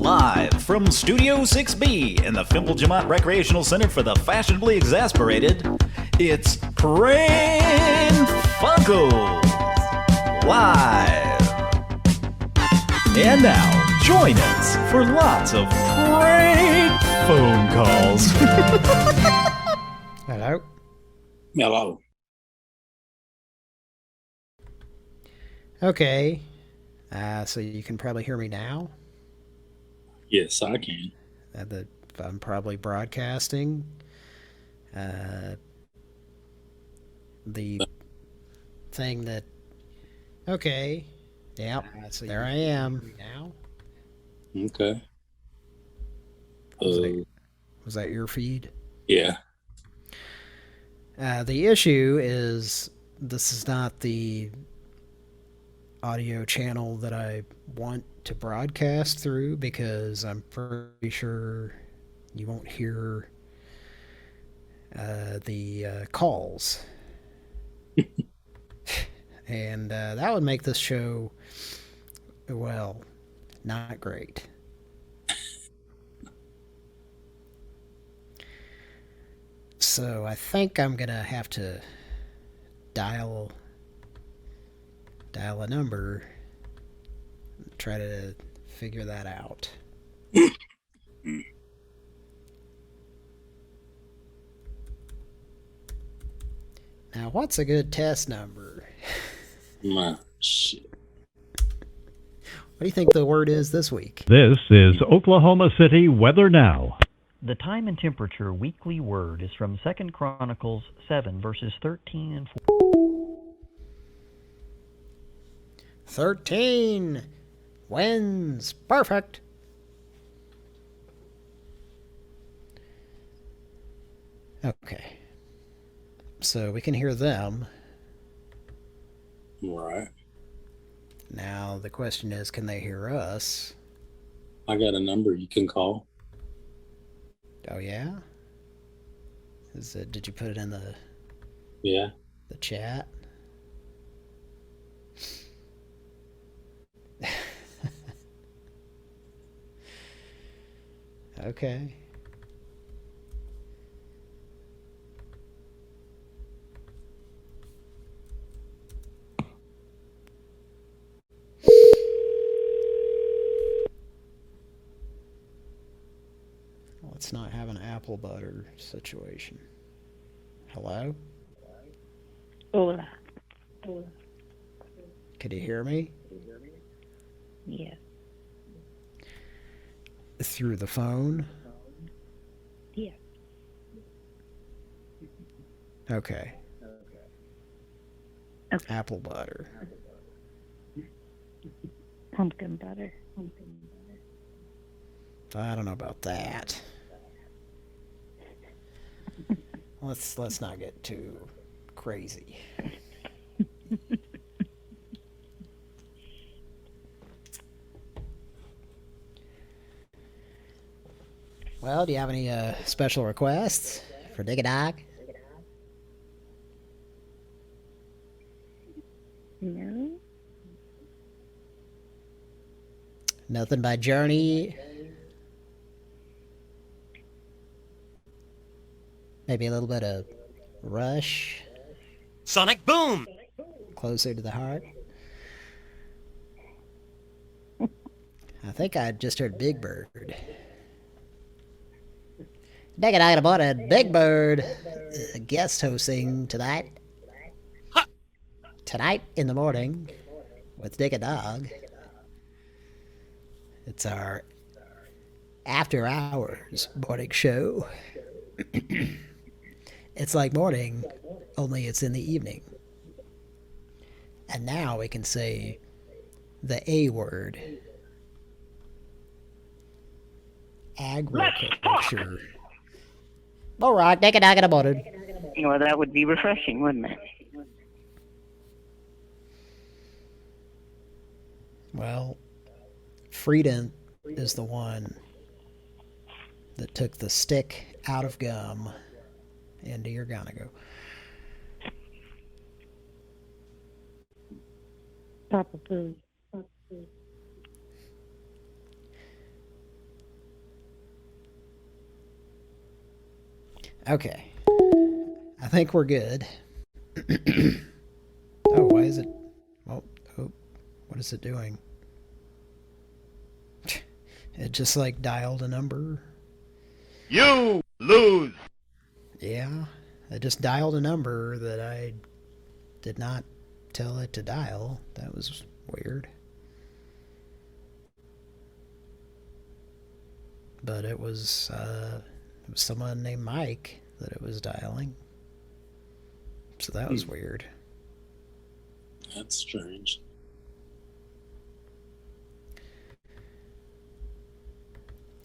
Live from Studio 6B in the Fimplejamat Recreational Center for the Fashionably Exasperated, it's Pran Funkels Live. And now, join us for lots of prank phone calls. Hello? Hello. Okay. So you can probably hear me now. Yes, I can. I'm probably broadcasting. The thing that... Okay. Yep. So there I am. Now? Okay. Was that your feed? Yeah. The issue is this is not the audio channel that I want to broadcast through because I'm pretty sure you won't hear the calls. And that would make this show, well, not great. So I think I'm going to have to dial a number, try to figure that out. Now, what's a good test number? Shit. What do you think the word is this week? This is Oklahoma City Weather Now. The time and temperature weekly word is from 2 Chronicles 7, verses 13 and 14. 13 wins. Perfect. Okay. So we can hear them. Right. Now the question is, can they hear us? I got a number you can call. Oh yeah? Did you put it in the chat? Okay. Let's not have an apple butter situation. Hello? Hola. Can you hear me? Yes. Through the phone? Yes. Okay. Okay. Apple butter. Pumpkin butter. I don't know about that. Let's not get too crazy. Well, do you have any special requests for Dig a Dog? No. Nothing by Journey. Maybe a little bit of Rush. Sonic Boom! Closer to the heart. I think I just heard Big Bird. Dig a Dog about a Big Bird guest hosting tonight. Ha! Tonight in the morning with Dig a Dog. It's our after hours morning show. It's like morning, only it's in the evening. And now we can say the A word. Agriculture. All right, Dig a Dog about it. Well, that would be refreshing, wouldn't it? Well, Frieden is the one that took the stick out of gum into your Gonago. Papa Poo. Okay. I think we're good. Oh, why is it... Well, oh, what is it doing? It just, like, dialed a number. You lose. Yeah. It just dialed a number that I did not tell it to dial. That was weird. But it was someone named Mike that it was dialing. So that was weird. That's strange.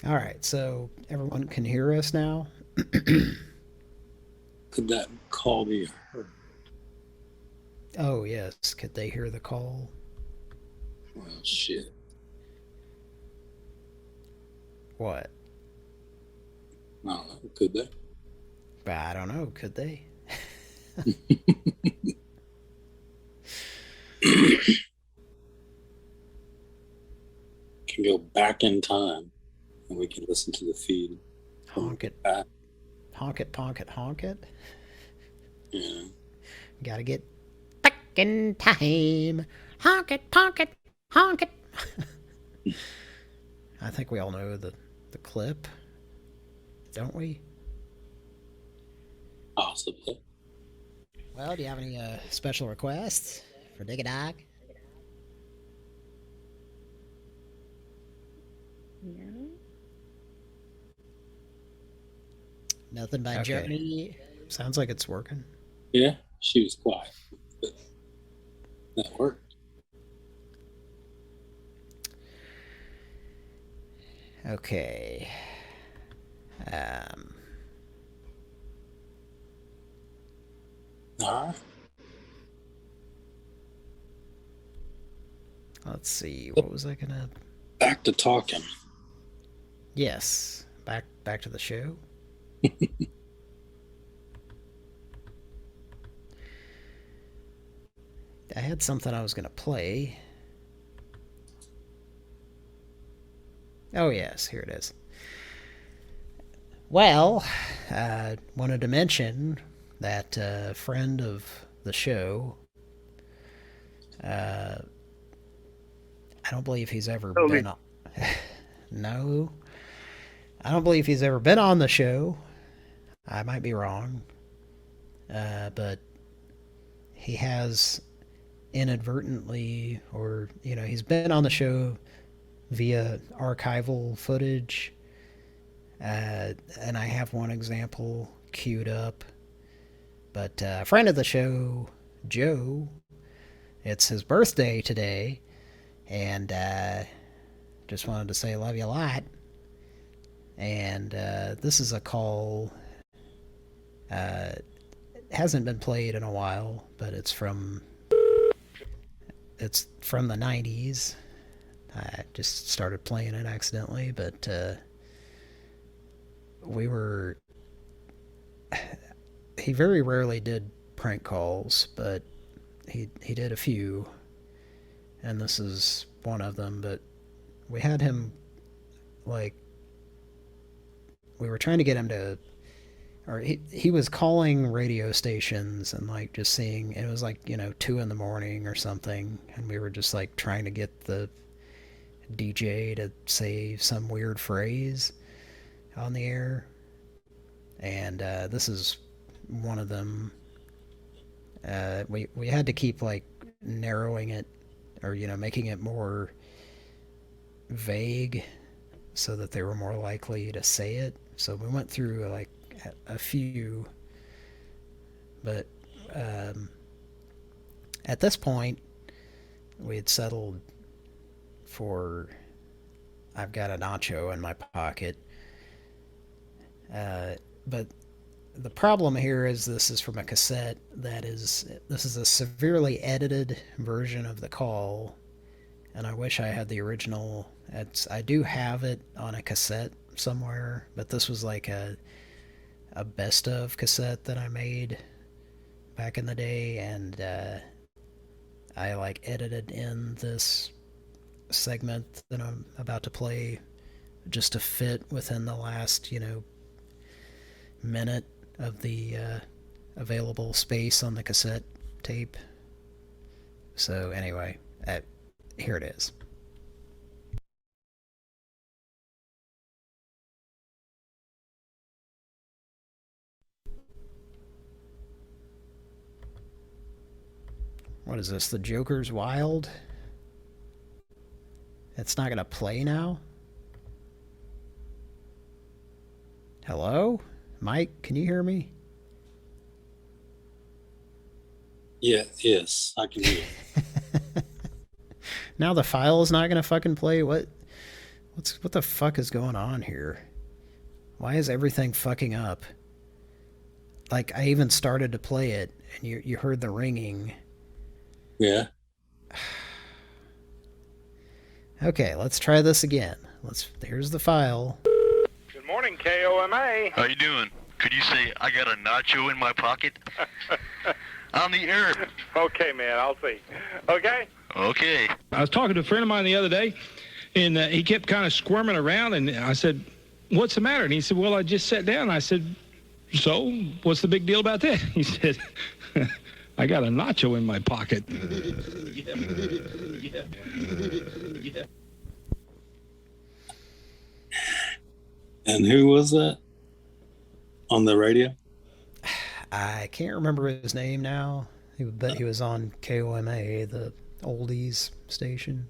All right, so everyone can hear us now? Could that call be heard? Oh, yes. Could they hear the call? Well, shit. What? I don't know. Could they? I don't know. Could they? Can go back in time and we can listen to the feed. Honk it. Back. Honk it, ponk it, honk it. Yeah. Gotta get back in time. Honk it, ponk it, honk it. I think we all know the clip, don't we? Possibly. Well, do you have any special requests for Dig a Dog? No. Nothing by Okay. Journey. Sounds like it's working. Yeah, she was quiet. But that worked. Okay. All right. Let's see. What was I gonna? Back to talking. Yes. Back to the show. I had something I was gonna play. Oh yes, here it is. Well, wanted to mention that friend of the show. I don't believe he's ever been on. No, I don't believe he's ever been on the show. I might be wrong, but he has inadvertently, or he's been on the show via archival footage. And I have one example queued up. But a friend of the show, Joe, it's his birthday today, and just wanted to say love you a lot. And this is a call. It hasn't been played in a while, but it's from the 90s. I just started playing it accidentally, but he very rarely did prank calls, but he did a few, and this is one of them. But we had him, like, we were trying to get him to, or he was calling radio stations and like just seeing, it was like 2 in the morning or something, and we were just like trying to get the DJ to say some weird phrase on the air, and this is one of them. We had to keep like narrowing it, or making it more vague so that they were more likely to say it. So we went through like a few, but at this point we had settled for I've got a nacho in my pocket. But the problem here is this is from a cassette this is a severely edited version of the call, and I wish I had the original. I do have it on a cassette somewhere, but this was like a best of cassette that I made back in the day, and I like edited in this segment that I'm about to play just to fit within the last minute of the available space on the cassette tape. So anyway, here it is. What is this? The Joker's Wild? It's not going to play now? Hello? Mike, can you hear me? Yes, I can hear you. Now the file is not going to fucking play? What the fuck is going on here? Why is everything fucking up? Like, I even started to play it, and you heard the ringing. Yeah. Okay, let's try this again. Here's the file. Good morning, KOMA. How you doing? Could you say, I got a nacho in my pocket? On the air. Okay, man, I'll see. Okay? Okay. I was talking to a friend of mine the other day, and he kept kind of squirming around, and I said, what's the matter? And he said, well, I just sat down. I said, so, what's the big deal about that? He said, I got a nacho in my pocket. And who was that on the radio? I can't remember his name now, but he was on KOMA, the oldies station.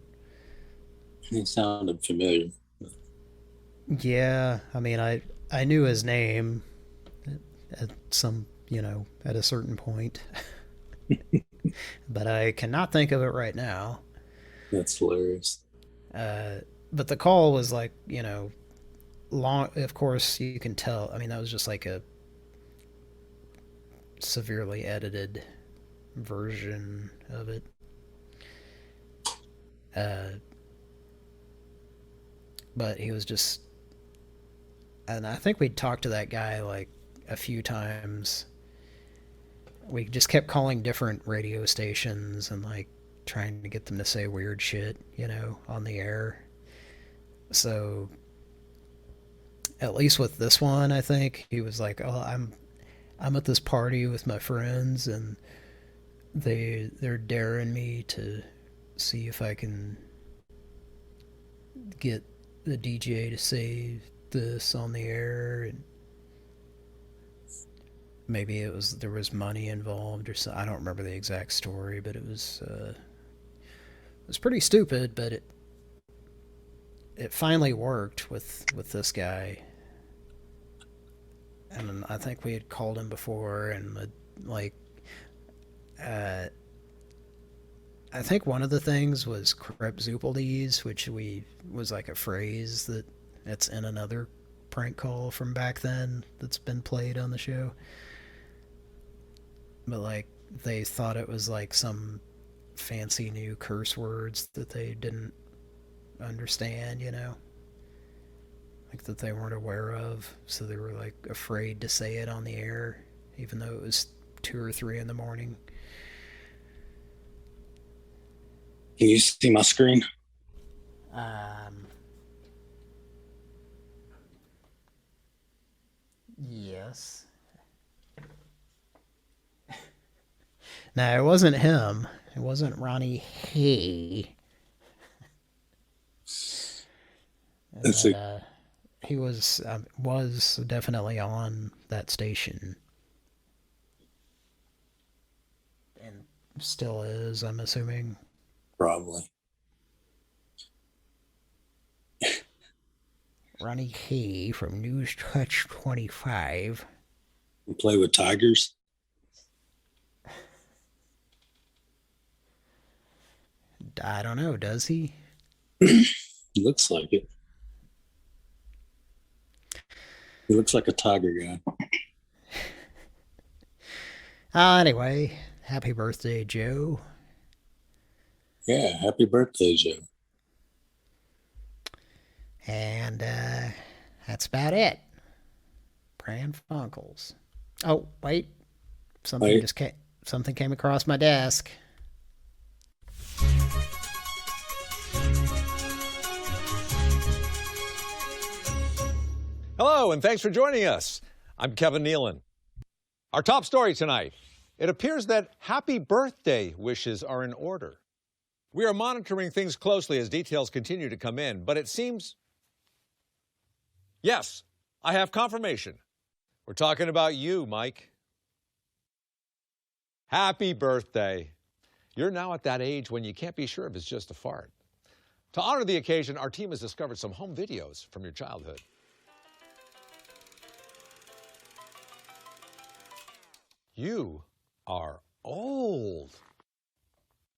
He sounded familiar. Yeah, I mean, I knew his name at at a certain point. But I cannot think of it right now. That's hilarious. But the call was like, long. Of course, you can tell. I mean, that was just like a severely edited version of it. But he was just, and I think we talked to that guy like a few times. We just kept calling different radio stations and like trying to get them to say weird shit, on the air. So at least with this one, I think he was like, "Oh, I'm at this party with my friends, and they're daring me to see if I can get the DJ to say this on the air." And maybe there was money involved or something. I don't remember the exact story, but it was pretty stupid, but it finally worked with this guy. And I think we had called him before, and I think one of the things was Krepzupeldies, which was like a phrase that's in another prank call from back then that's been played on the show. But like they thought it was like some fancy new curse words that they didn't understand, like that they weren't aware of, so they were like afraid to say it on the air, even though it was 2 or 3 in the morning. Can you see my screen? Yes. No, it wasn't him. It wasn't Ronnie Hay. He was definitely on that station. And still is, I'm assuming. Probably. Ronnie Hay from News Touch 25. You play with tigers? I don't know, does he? Looks like it. He looks like a tiger guy. Anyway, happy birthday, Joe. Yeah, happy birthday, Joe. And that's about it. Pran Funkels. Oh, wait. Something came across my desk. Hello, and thanks for joining us. I'm Kevin Nealon. Our top story tonight. It appears that happy birthday wishes are in order. We are monitoring things closely as details continue to come in, but it seems... Yes, I have confirmation. We're talking about you, Mike. Happy birthday. You're now at that age when you can't be sure if it's just a fart. To honor the occasion, our team has discovered some home videos from your childhood. You are old.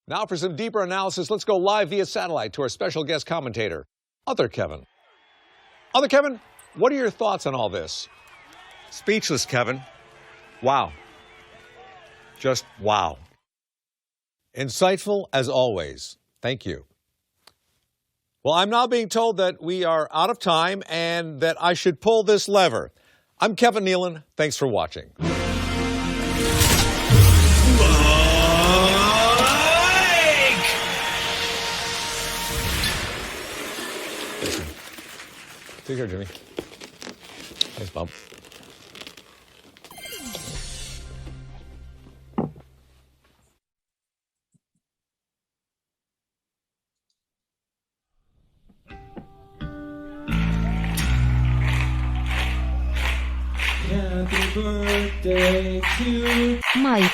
Now for some deeper analysis, let's go live via satellite to our special guest commentator, Other Kevin. Other Kevin, what are your thoughts on all this? Speechless, Kevin. Wow. Just wow. Insightful as always. Thank you. Well, I'm now being told that we are out of time and that I should pull this lever. I'm Kevin Nealon. Thanks for watching. Take care, Jimmy. Thanks, Bob. Happy birthday to Mike.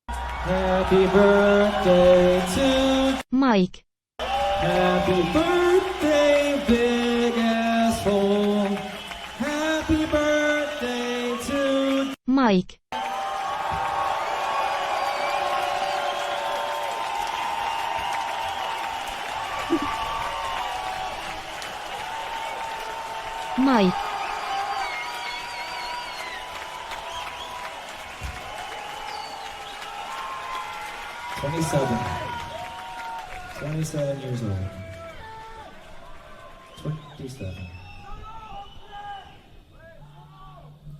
Happy birthday to Mike. Happy birthday, big asshole. Happy birthday to Mike. Mike. Twenty-seven. 27 years old. 27.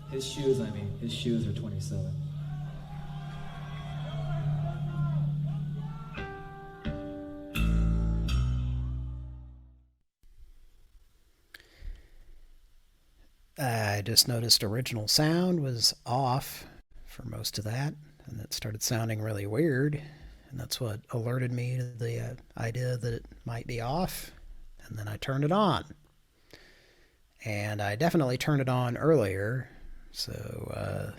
His shoes are 27. I just noticed original sound was off for most of that, and it started sounding really weird. And that's what alerted me to the idea that it might be off. And then I turned it on. And I definitely turned it on earlier. So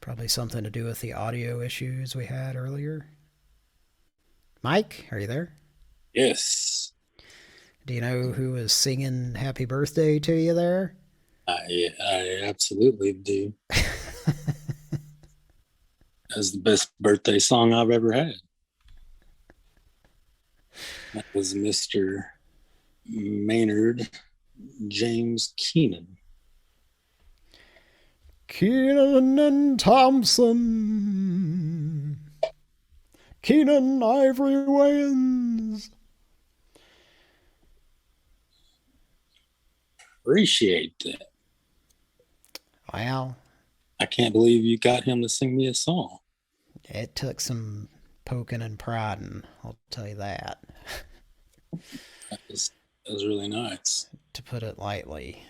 probably something to do with the audio issues we had earlier. Mike, are you there? Yes. Do you know who was singing happy birthday to you there? I absolutely do. That's the best birthday song I've ever had. That was Mr. Maynard James Keenan. Keenan and Thompson. Keenan Ivory wins. Appreciate that. Wow. I can't believe you got him to sing me a song. It took some poking and prodding, I'll tell you that. That was really nice. To put it lightly.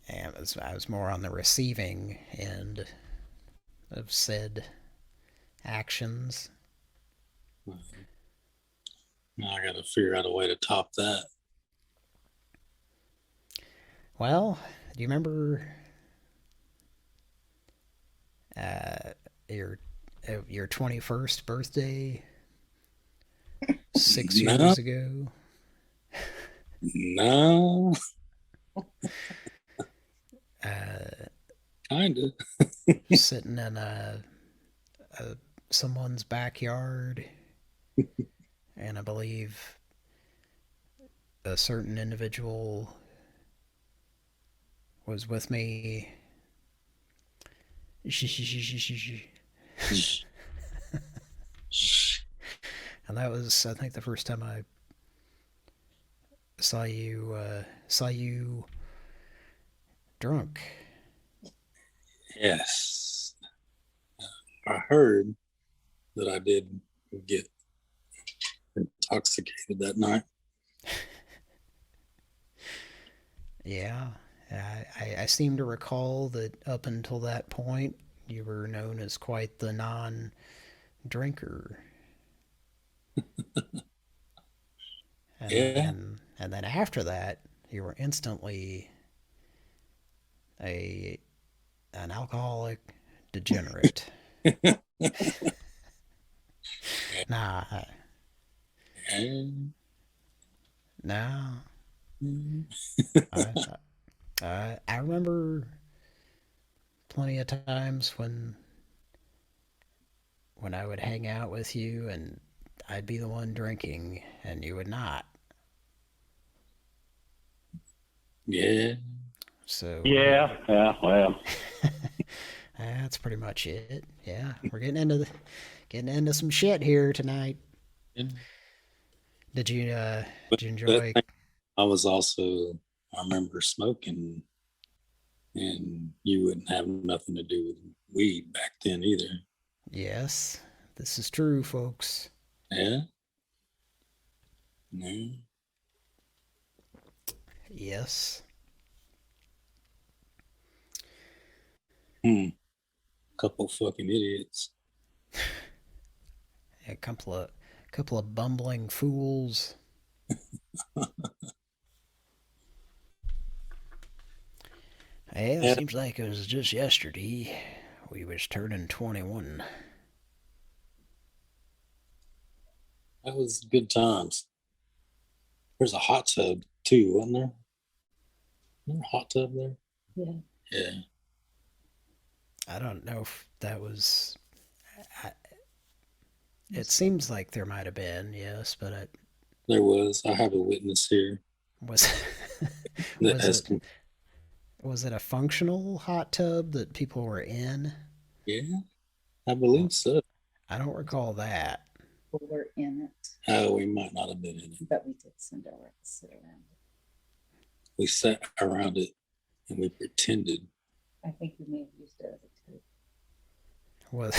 And I was more on the receiving end of said actions. Now I got to figure out a way to top that. Well, do you remember your 21st birthday 6 years ago? No. Kinda. Sitting in someone's backyard, and I believe a certain individual was with me. And that was, I think, the first time I saw you drunk. Yes. I heard that I did get intoxicated that night. Yeah. I seem to recall that up until that point, you were known as quite the non-drinker. And Yeah. then after that, you were instantly an alcoholic degenerate. Nah, And, no. mm, I remember plenty of times when I would hang out with you and I'd be the one drinking and you would not. yeah. So Yeah, well. that's pretty much it. Yeah, we're getting into some shit here tonight. Did you But enjoy? I was also, I remember smoking, and you wouldn't have nothing to do with weed back then either. Yes, this is true, folks. Yeah. No. Yes. Couple fucking idiots. A couple of bumbling fools. Yeah, it seems like it was just yesterday we was turning 21. That was good times. There's a hot tub too, wasn't there? Wasn't there a hot tub there? Yeah. Yeah. I don't know if that was. It seems like there might have been, yes, but There was. I have a witness here. was was it a functional hot tub that people were in? Yeah, I believe so. I don't recall that. People were in it. Oh, we might not have been in it. But we did sit around it. We sat around it and we pretended. I think we may have used it as a tube. Was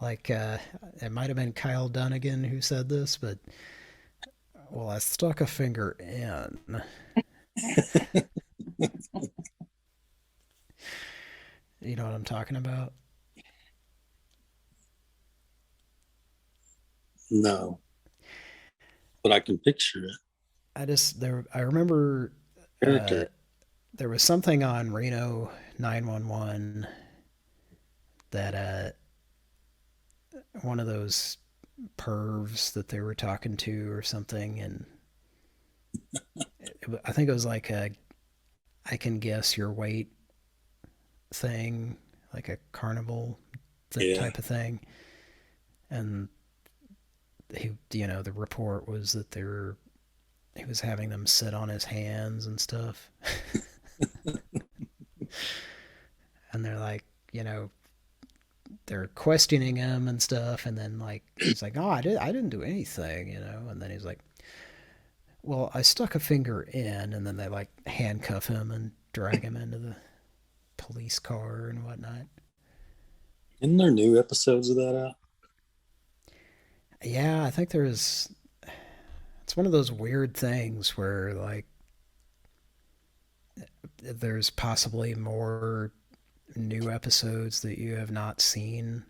like it might have been Kyle Dunnigan who said this, but well, I stuck a finger in. You know what I'm talking about? No, but I can picture it. I remember Character. there was something on Reno 911 that one of those pervs that they were talking to or something, and I think it was like a I can guess your weight thing, like a carnival type of thing, and the report was that he was having them sit on his hands and stuff. And they're like, they're questioning him and stuff, and then like he's like, "Oh, I didn't do anything," and then he's like, "Well, I stuck a finger in," and then they like handcuff him and drag him into the police car and whatnot. Isn't there new episodes of that out? Yeah, I think it's one of those weird things where like there's possibly more new episodes that you have not seen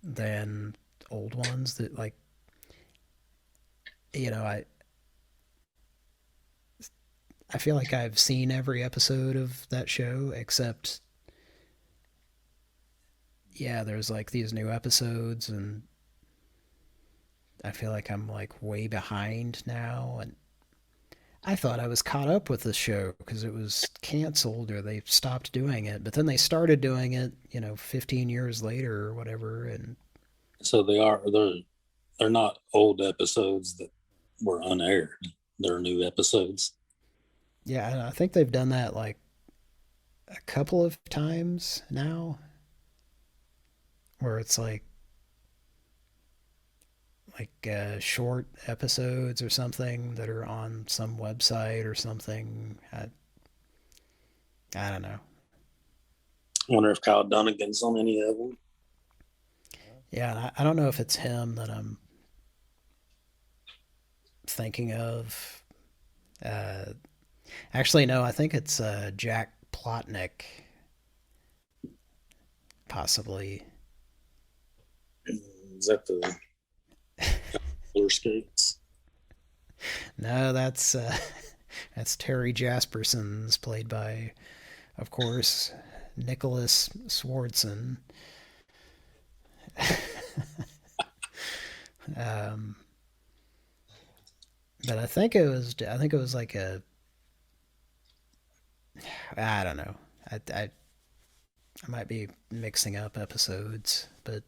than old ones that like I feel like I've seen every episode of that show except there's like these new episodes and I feel like I'm like way behind now, and I thought I was caught up with the show because it was canceled or they stopped doing it, but then they started doing it, 15 years later or whatever. And so they're not old episodes that were unaired. They're new episodes. Yeah, I think they've done that like a couple of times now, where it's like short episodes or something that are on some website or something. I don't know. I wonder if Kyle Dunnigan's on any of them. Yeah, I don't know if it's him that I'm thinking of. Actually, no, I think it's Jack Plotnick, possibly. Is that the roller skates? No, that's Terry Jasperson's, played by, of course, Nicholas Swartzen. But I think it was like I don't know. I might be mixing up episodes, but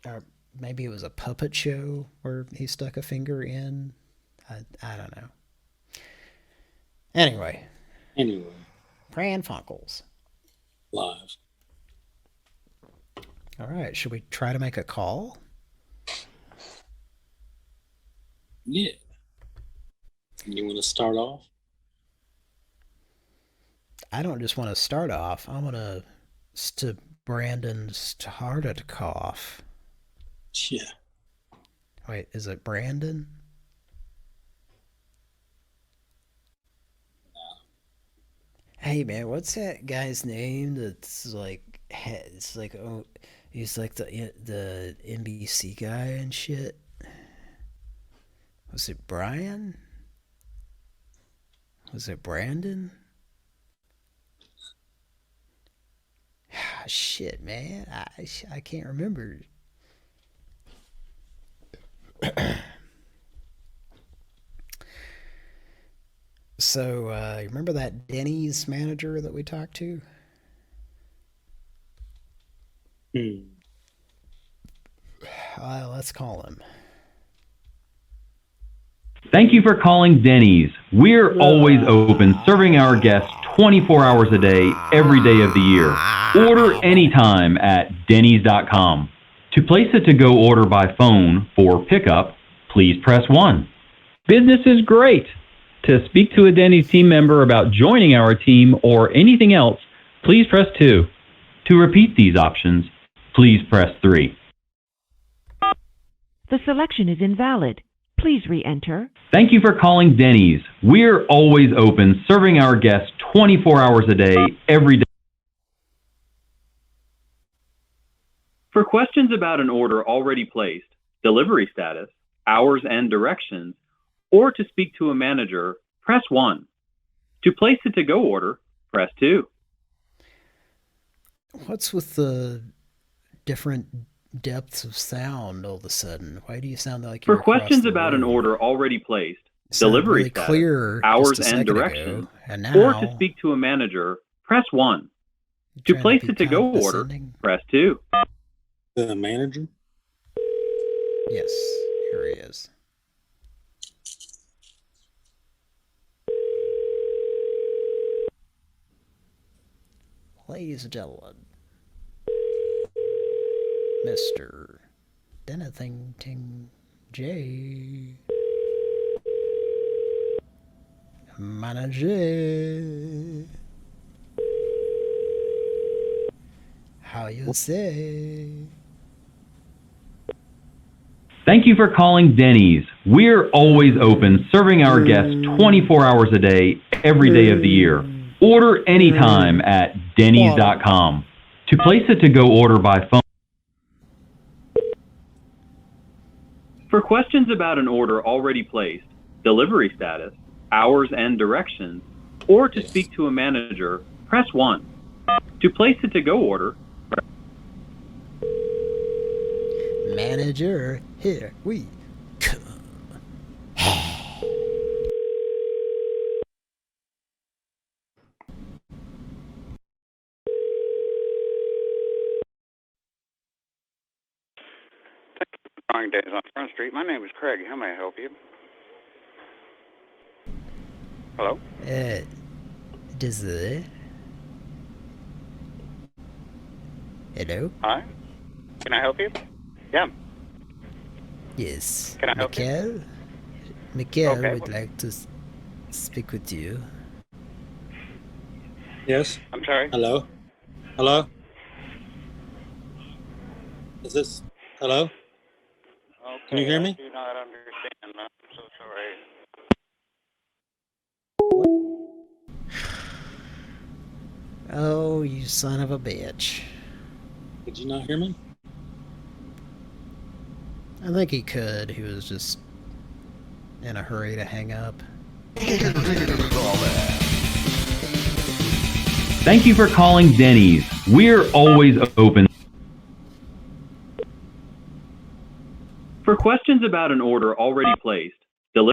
or maybe it was a puppet show where he stuck a finger in. I don't know. Anyway, Pran Funkels live. All right, should we try to make a call? Yeah. You want to start off? I don't just want to start off. I want to Brandon started cough. Yeah. Wait, is it Brandon? Hey man, what's that guy's name? That's like, it's like, oh, he's like the NBC guy and shit. Was it Brian? Was it Brandon? Shit, man, I can't remember. So, you remember that Denny's manager that we talked to? Let's call him. Thank you for calling Denny's. We're always open, serving our guests 24 hours a day, every day of the year. Order anytime at Dennys.com. To place a to-go order by phone for pickup, please press 1. Business is great. To speak to a Denny's team member about joining our team or anything else, please press 2. To repeat these options, please press 3. The selection is invalid. Please re-enter. Thank you for calling Denny's. We're always open, serving our guests 24 hours a day, every day. For questions about an order already placed, delivery status, hours and directions, or to speak to a manager, press 1. To place a to-go order, press 2. What's with the different depths of sound all of a sudden? Why do you sound like you're For questions about an order already placed, delivery really status, clear hours just a and second directions, ago, and or now to speak to a manager, press 1. To trying to place be a to-go order, condescending? press 2. The manager? Yes, here he is. Ladies and gentlemen, Mr. Denethington J. Manager. How you say? Thank you for calling Denny's. We're always open, serving our guests 24 hours a day, every day of the year. Order anytime at Dennys.com. To place a to-go order by phone. For questions about an order already placed, delivery status, hours and directions, or to speak to a manager, press 1. To place a to-go order, Manager, here we come. Calling Days on Front Street. My name is Craig. How may I help you? Hello? Does it? Hello? Hi? Can I help you? Yeah. Yes. Can I help you? Mikhail Okay, would like to speak with you. Yes. I'm sorry? Hello? Hello? Is this... Hello? Can you hear me? I do not understand. I'm so sorry. Oh, you son of a bitch. Did you not hear me? I think he could. He was just in a hurry to hang up. Thank you for calling Denny's. We're always open. For questions about an order already placed, deliver.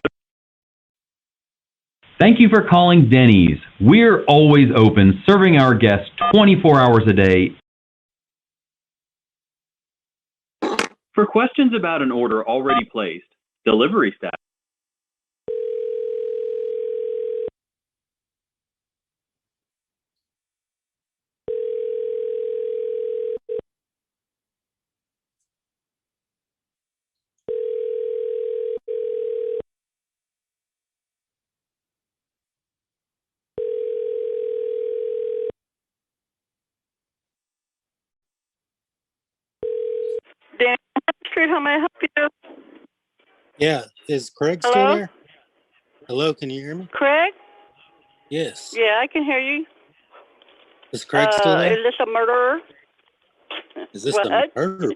Thank you for calling Denny's. We're always open, serving our guests 24 hours a day. For questions about an order already placed, delivery status. Dan Street, how may I help you? Yeah. Is Craig Hello? still there? Hello, can you hear me? Craig? Yes. Yeah, I can hear you. Is Craig still there? Is this a murderer? Is this What? the murder?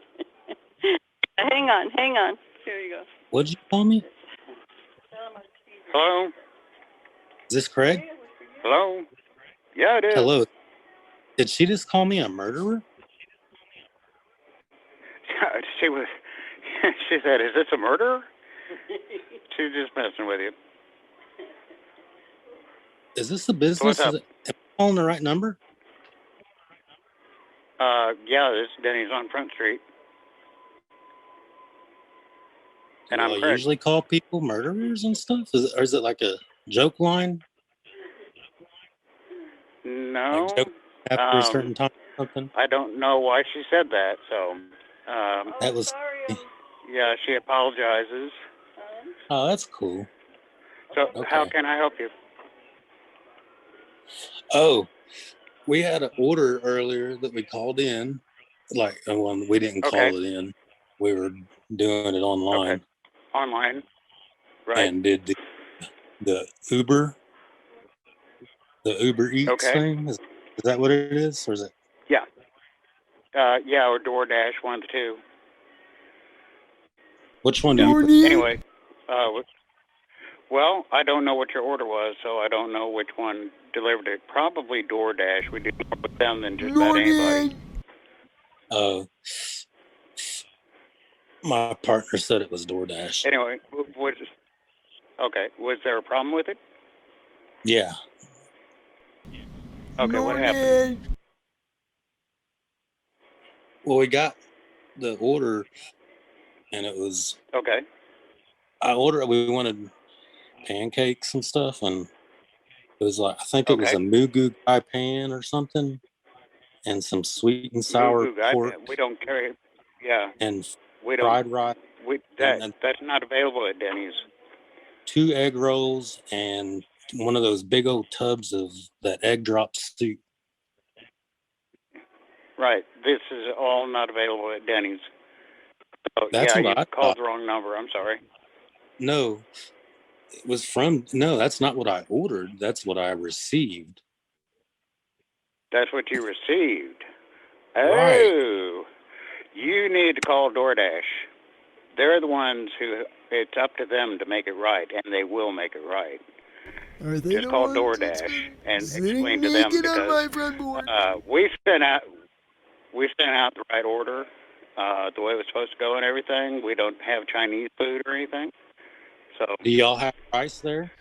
Hang on. Here you go. What'd you call me? Hello? Is this Craig? Hello? Yeah, it is. Hello. Did she just call me a murderer? She was. She said, "Is this a murder?" She's just messing with you. Is this a business? What's up? Am I calling the right number? Yeah, this is Denny's on Front Street. And Do I'm I Craig. usually call people murderers and stuff? Or is it like a joke line? No. Like joke after a certain time or something? I don't know why she said that. So. That was. Yeah, she apologizes. Oh, that's cool. So, Okay. how can I help you? Oh, we had an order earlier that we called in. Like, well, we didn't call it in. We were doing it online. Okay. Online. Right. And did the Uber Eats thing? Is that what it is? Or is it? Yeah. Yeah, or DoorDash, one of the two. Which one do you prefer? Anyway, well, I don't know what your order was, so I don't know which one delivered it. Probably DoorDash. We do more with them than just about anybody. My partner said it was DoorDash. Anyway, was there a problem with it? Yeah. Okay, what happened? Well, we got the order, and it was. Okay. We wanted pancakes and stuff, and it was like, I think it was a Mugu Gai pan or something, and some sweet and sour pork. We don't carry. Yeah. And we don't, fried rice. That's not available at Denny's. 2 egg rolls and one of those big old tubs of that egg drop soup. Right. This is all not available at Denny's. So, That's what you I called thought. the wrong number. I'm sorry. No, it was from. No, that's not what I ordered. That's what I received. That's what you received. Right. Oh, you need to call DoorDash. They're the ones who. It's up to them to make it right, and they will make it right. Are they Just call DoorDash and explain to them because we sent out the right order, the way it was supposed to go and everything. We don't have Chinese food or anything. So. Do y'all have rice there?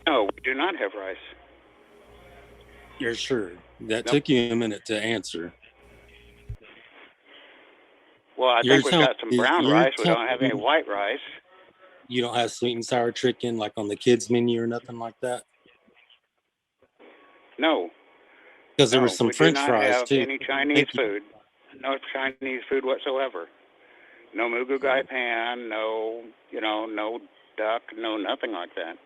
No, we do not have rice. You're sure? That took you a minute to answer. Well, I think we've got some brown rice. We don't have any white rice. You don't have sweet and sour chicken like on the kids' menu or nothing like that? No. Because there were some French fries too. We do not have any Chinese food. No Chinese food whatsoever. No Mugu Gai pan, no duck, no nothing like that.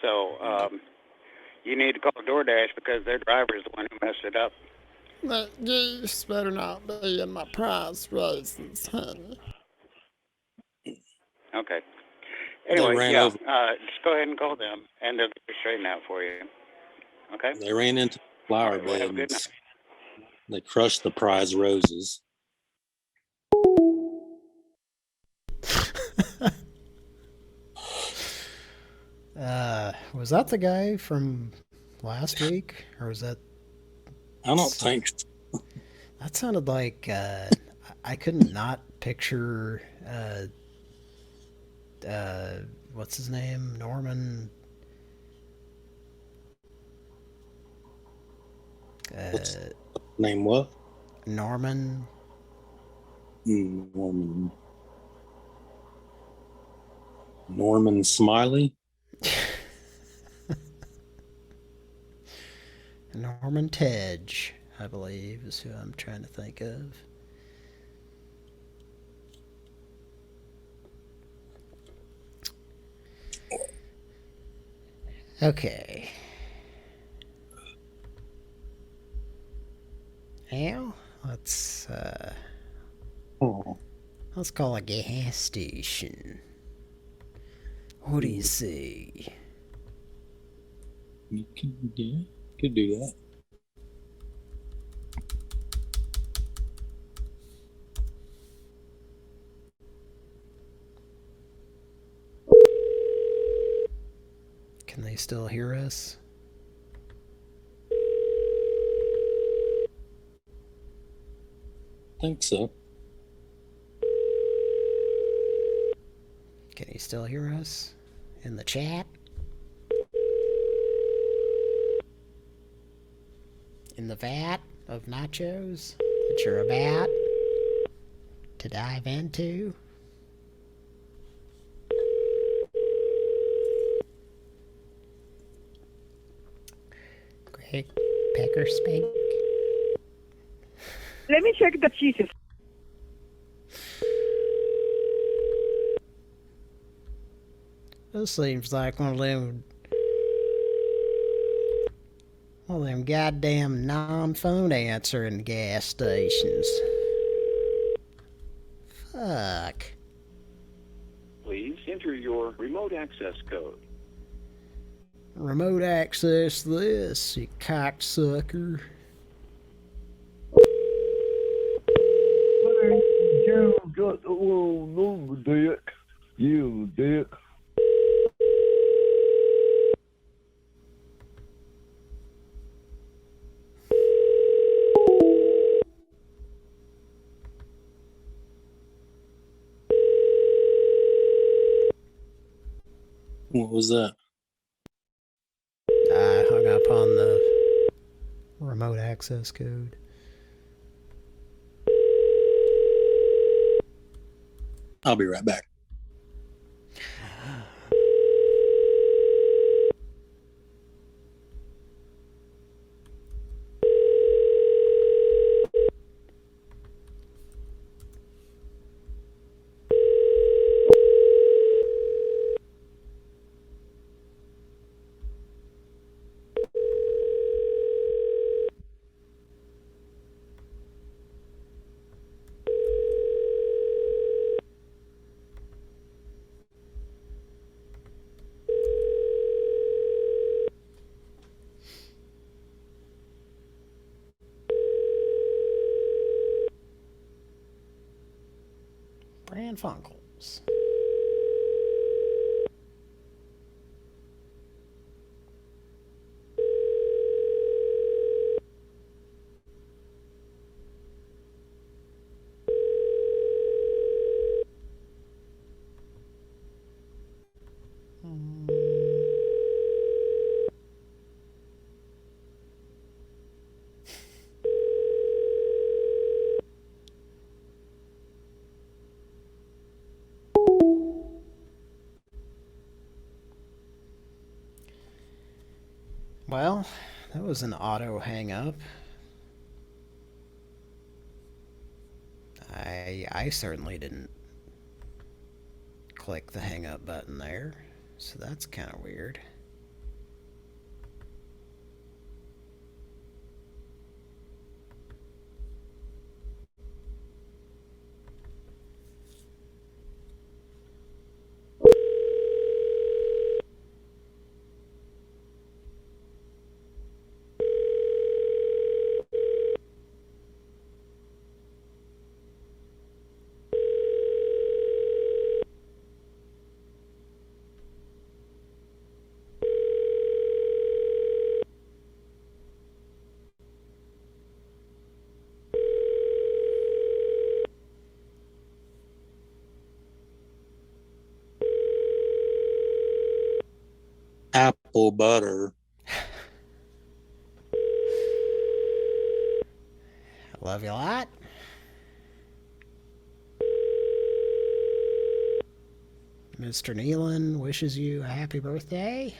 So you need to call DoorDash because their driver is the one who messed it up. That geese better not be in my prize races, honey. Okay. They Anyway, ran yeah, over. just go ahead and call them, and they'll straighten out for you. Okay? They ran into the flower All right, well, have a good beds. night. They crushed the prize roses. Was that the guy from last week? Or was that... I don't think so. That sounded like, I couldn't not picture, what's his name? Norman... Name what? Norman... Norman Smiley? Norman Tedge, I believe, is who I'm trying to think of. Okay. Now, let's call a gas station. What do you say? You could do that. Can they still hear us? I think so. Can you still hear us? In the chat? In the vat of nachos that you're about to dive into? Greg Peckerspank? Let me check the Jesus. This seems like one of them goddamn non-phone answering gas stations. Fuck. Please enter your remote access code. Remote access this, you cocksucker. You got a little number, dick. You dick. What was that? I hung up on the remote access code. I'll be right back. Pran Funkels. Well, that was an auto hang-up. I certainly didn't click the hang-up button there, so that's kind of weird. apple butter. I love you a lot. Mr. Nealon wishes you a happy birthday.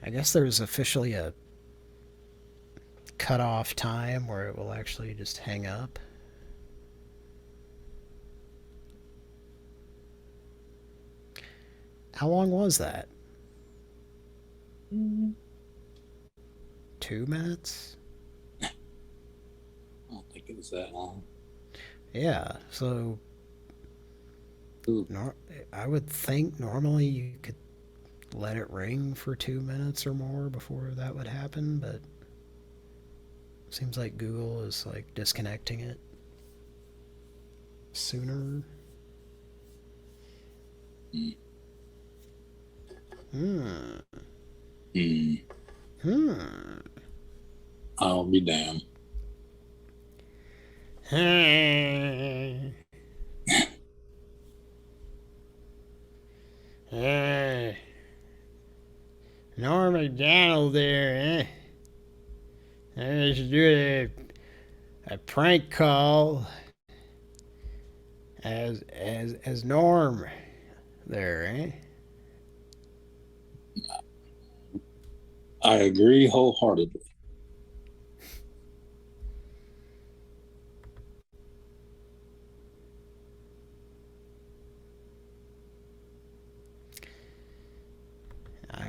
I guess there's officially a cutoff time where it will actually just hang up. How long was that? 2 minutes? I don't think it was that long. Yeah, so I would think normally you could let it ring for 2 minutes or more before that would happen, but seems like Google is like disconnecting it sooner. I'll be damned. Norm McDonald there, I should do a prank call as Norm there, I agree wholeheartedly.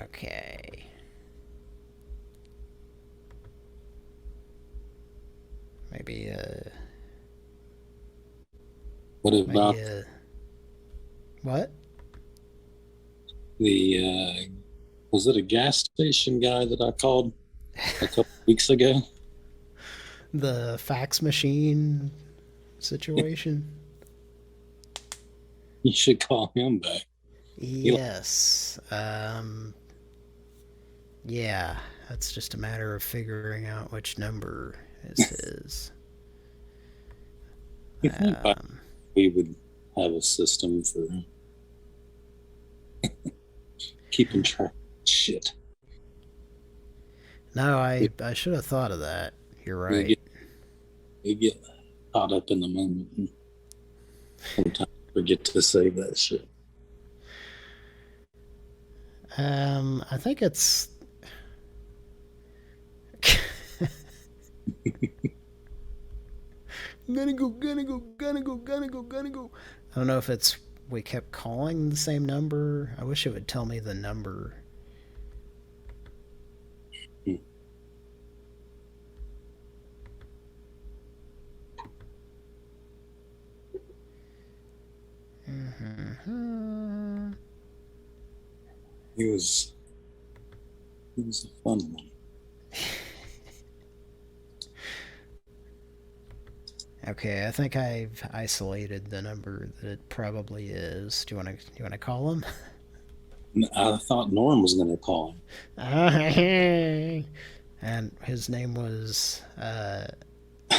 Okay. Maybe What about what? The was it a gas station guy that I called a couple weeks ago? The fax machine situation? You should call him back. Yes. Yeah, that's just a matter of figuring out which number is his. You think we would have a system for keeping track of shit? No, I should have thought of that. You're right. We get caught up in the moment and sometimes forget to save that shit. I think it's gonna go. I don't know if it's we kept calling the same number. I wish it would tell me the number. It was a fun one. Okay, I think I've isolated the number that it probably is. Do you want to call him? I thought Norm was going to call him. And his name was what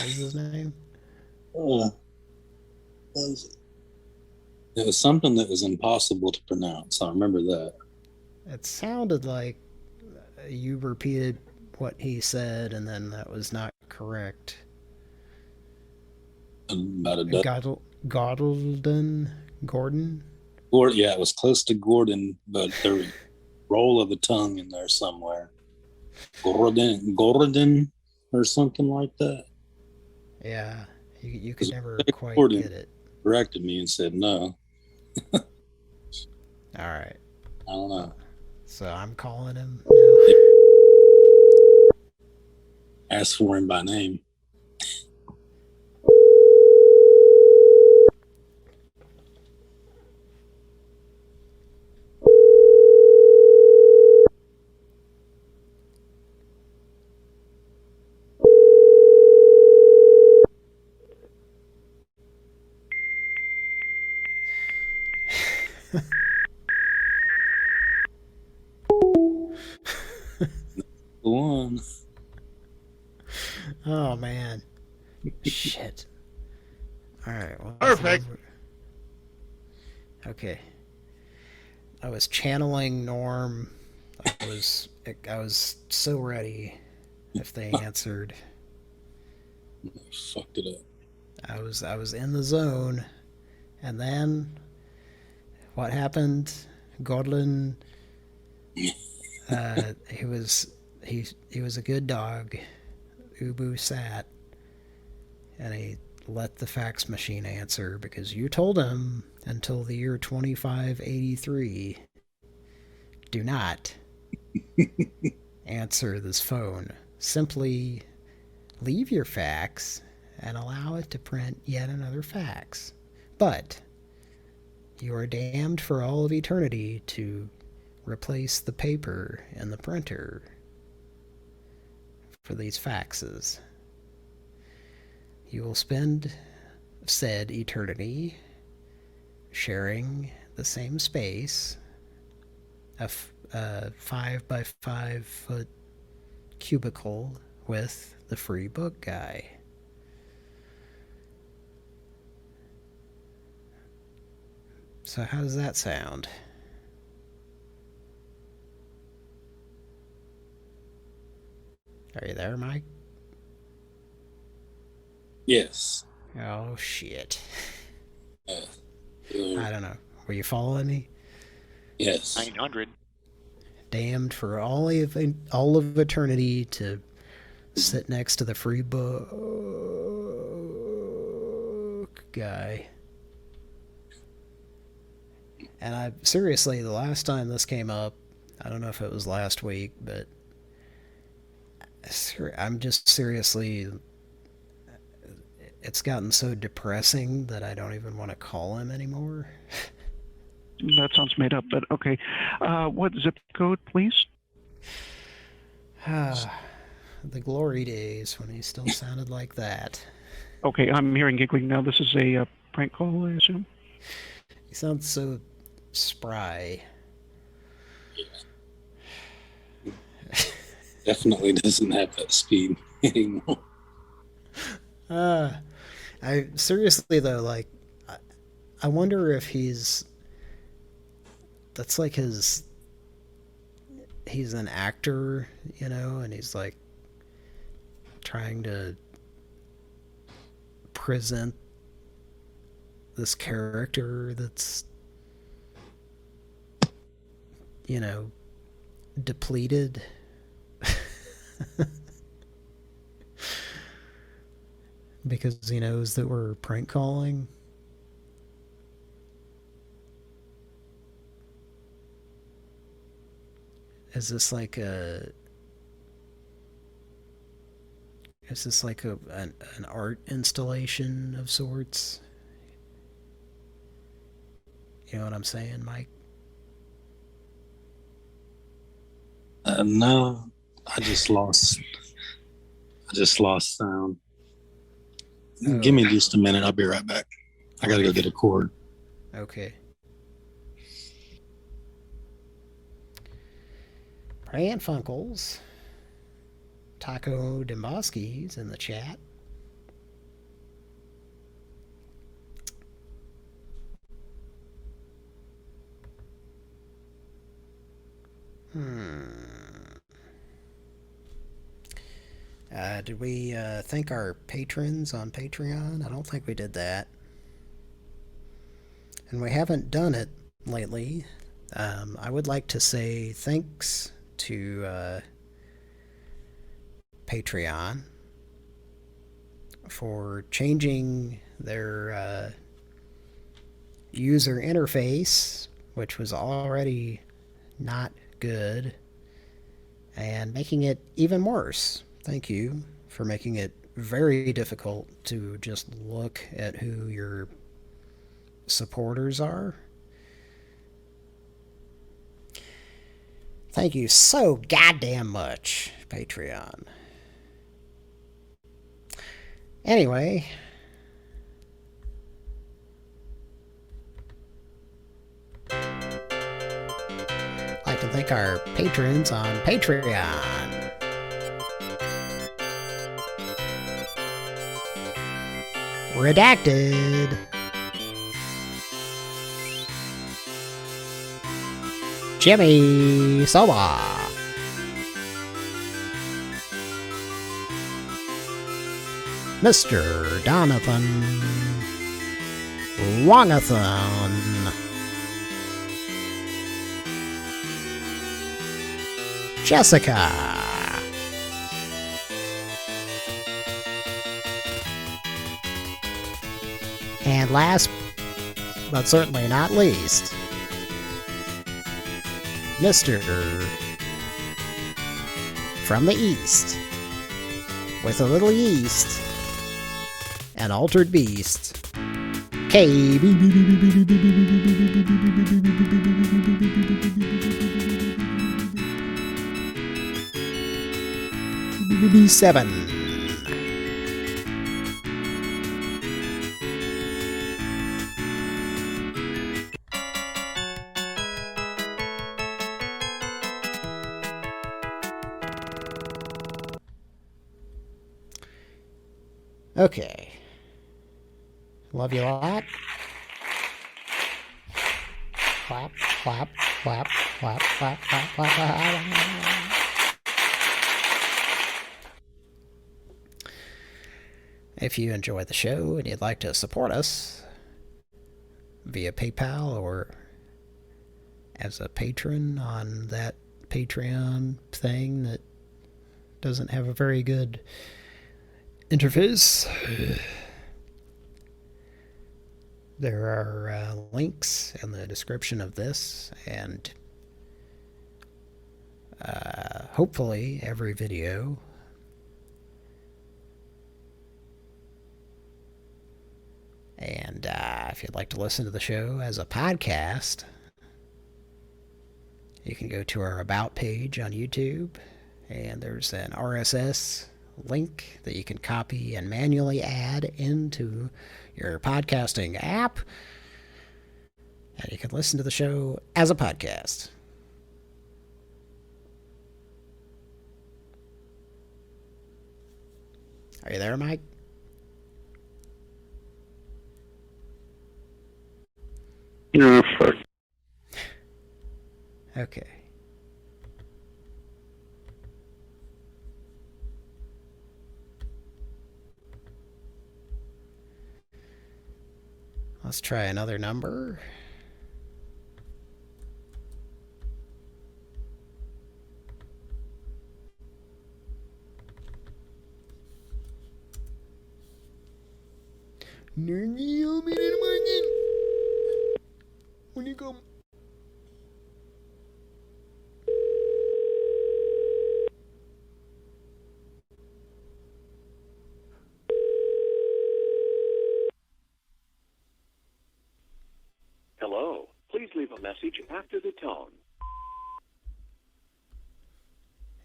is his name? It was something that was impossible to pronounce. I remember that. It sounded like you repeated what he said, and then that was not correct. About a Gordon? Yeah, it was close to Gordon, but there was a roll of a tongue in there somewhere. Gordon, or something like that. Yeah, you could never quite Gordon get it. Corrected me and said no. All right. I don't know. So I'm calling him now. Ask for him by name. done. Oh man. Shit. Alright, well, Perfect. Okay. I was channeling Norm. I was so ready if they answered. Fucked it up. I was in the zone, and then what happened? Godlin, he was a good dog. Ubu sat, and he let the fax machine answer because you told him until the year 2583, do not answer this phone. Simply leave your fax and allow it to print yet another fax. But you are damned for all of eternity to replace the paper in the printer for these faxes. You will spend said eternity sharing the same space, a 5 by 5 foot cubicle with the free book guy. So how does that sound? Are you there, Mike? Yes. Oh, shit. I don't know. Were you following me? Yes. 900. Damned for all of eternity to sit next to the free book guy. And seriously, the last time this came up, I don't know if it was last week, but I'm just seriously, it's gotten so depressing that I don't even want to call him anymore. That sounds made up, but okay. What zip code, please? The glory days when he still sounded like that. Okay, I'm hearing giggling now. This is a prank call, I assume? He sounds so spry. Definitely doesn't have that speed anymore. I seriously though, like, I wonder if that's like he's an actor, you know, and he's like trying to present this character that's, you know, depleted. Because he knows that we're prank calling. Is this like an art installation of sorts? You know what I'm saying, Mike? No, I just lost sound. Oh. Give me just a minute. I'll be right back. I gotta go get a cord. Okay. Pran Funkels. Taco Demboski's in the chat. Did we thank our patrons on Patreon? I don't think we did that. And we haven't done it lately. I would like to say thanks to Patreon for changing their user interface, which was already not good, and making it even worse. Thank you for making it very difficult to just look at who your supporters are. Thank you so goddamn much, Patreon. Anyway, I'd like to thank our patrons on Patreon. Redacted. Jimmy Sola. Mr. Donathan Wongathon. Jessica. And last, but certainly not least, Mr. from the East, with a little yeast, an altered beast, KB7. Okay. Love you a lot. Clap, clap, clap, clap, clap, clap, clap, clap. If you enjoy the show and you'd like to support us via PayPal or as a patron on that Patreon thing that doesn't have a very good interface, there are links in the description of this, and hopefully every video. And if you'd like to listen to the show as a podcast, you can go to our About page on YouTube, and there's an RSS link that you can copy and manually add into your podcasting app, and you can listen to the show as a podcast. Are you there, Mike? Yeah, fuck. Okay. Let's try another number. When you come. Hello. Please leave a message after the tone.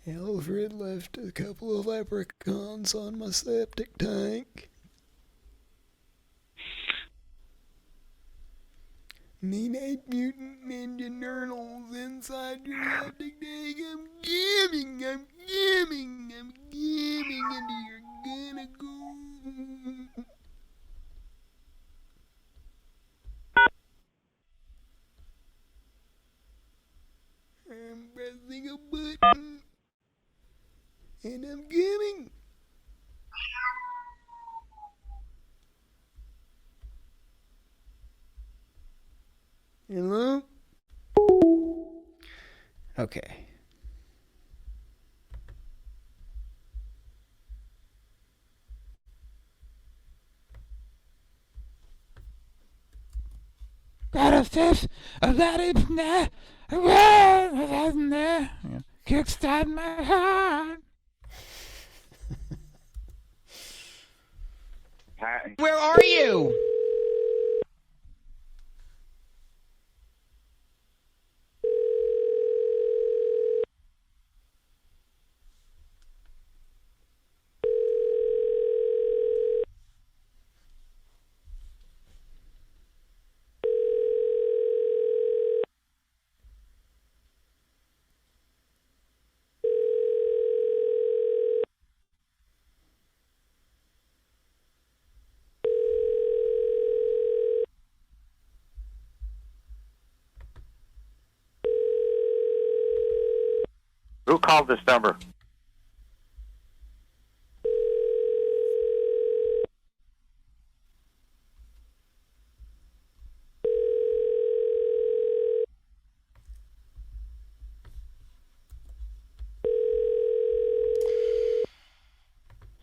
Alfred left a couple of leprechauns on my septic tank. Need 8 mutant ninja nurnals inside your septic tank. I'm jamming, and you're gonna go. I'm pressing a button, and I'm jamming. Hello? Okay. Got a fifth of that in there. Kickstart my heart. Where are you? Who called this number?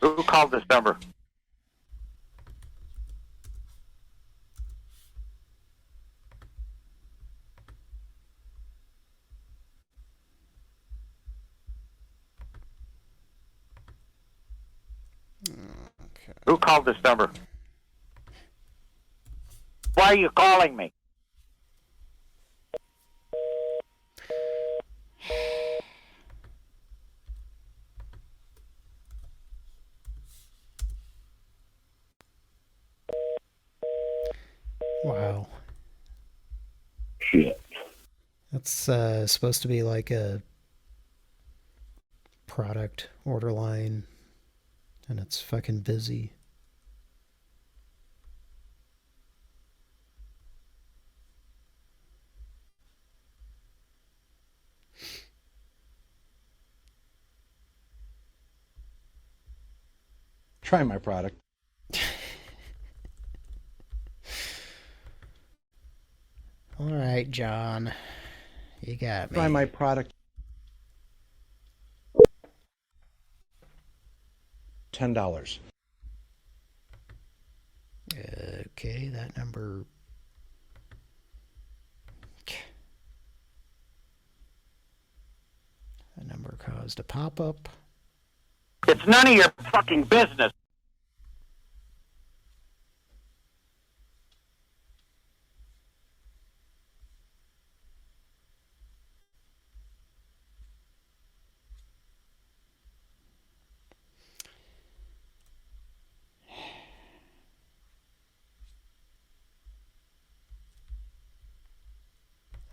Who called this number? Okay. Who called this number? Why are you calling me? Wow. Shit. That's supposed to be like a product order line, and it's fucking busy. Try my product. All right, John. You got me. Try my product. $10. Okay, that number. That number caused a pop-up. It's none of your fucking business.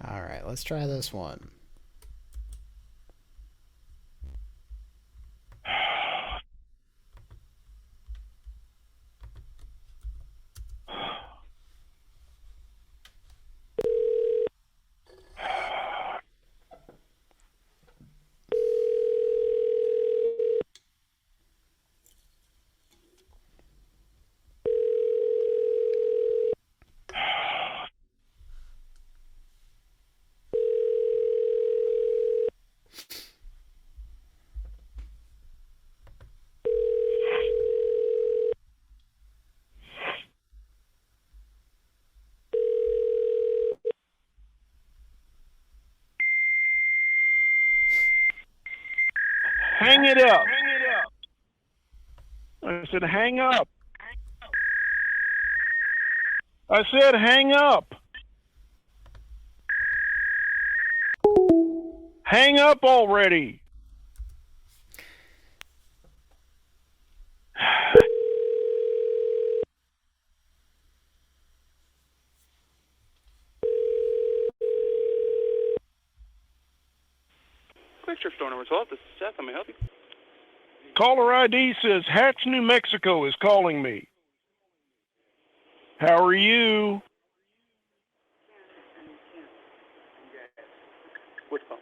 All right, let's try this one. Hang it up. I said, hang up. I said, hang up. Hang up already. Quick Trip Store number 12. This is Seth. How may I help you? Caller ID says Hatch, New Mexico is calling me. How are you? Which phone?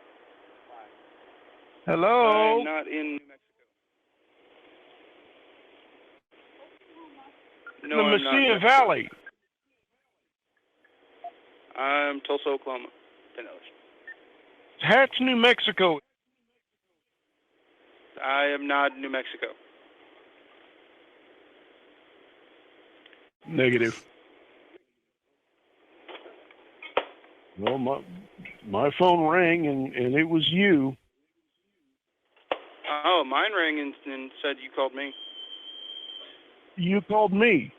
Hello? I'm not in New Mexico. No, The I'm not in Mesilla Mexico. Valley. I'm Tulsa, Oklahoma. Hatch, New Mexico. I am not in New Mexico. Negative. Well, my phone rang and it was you. Oh, mine rang and said you called me. You called me.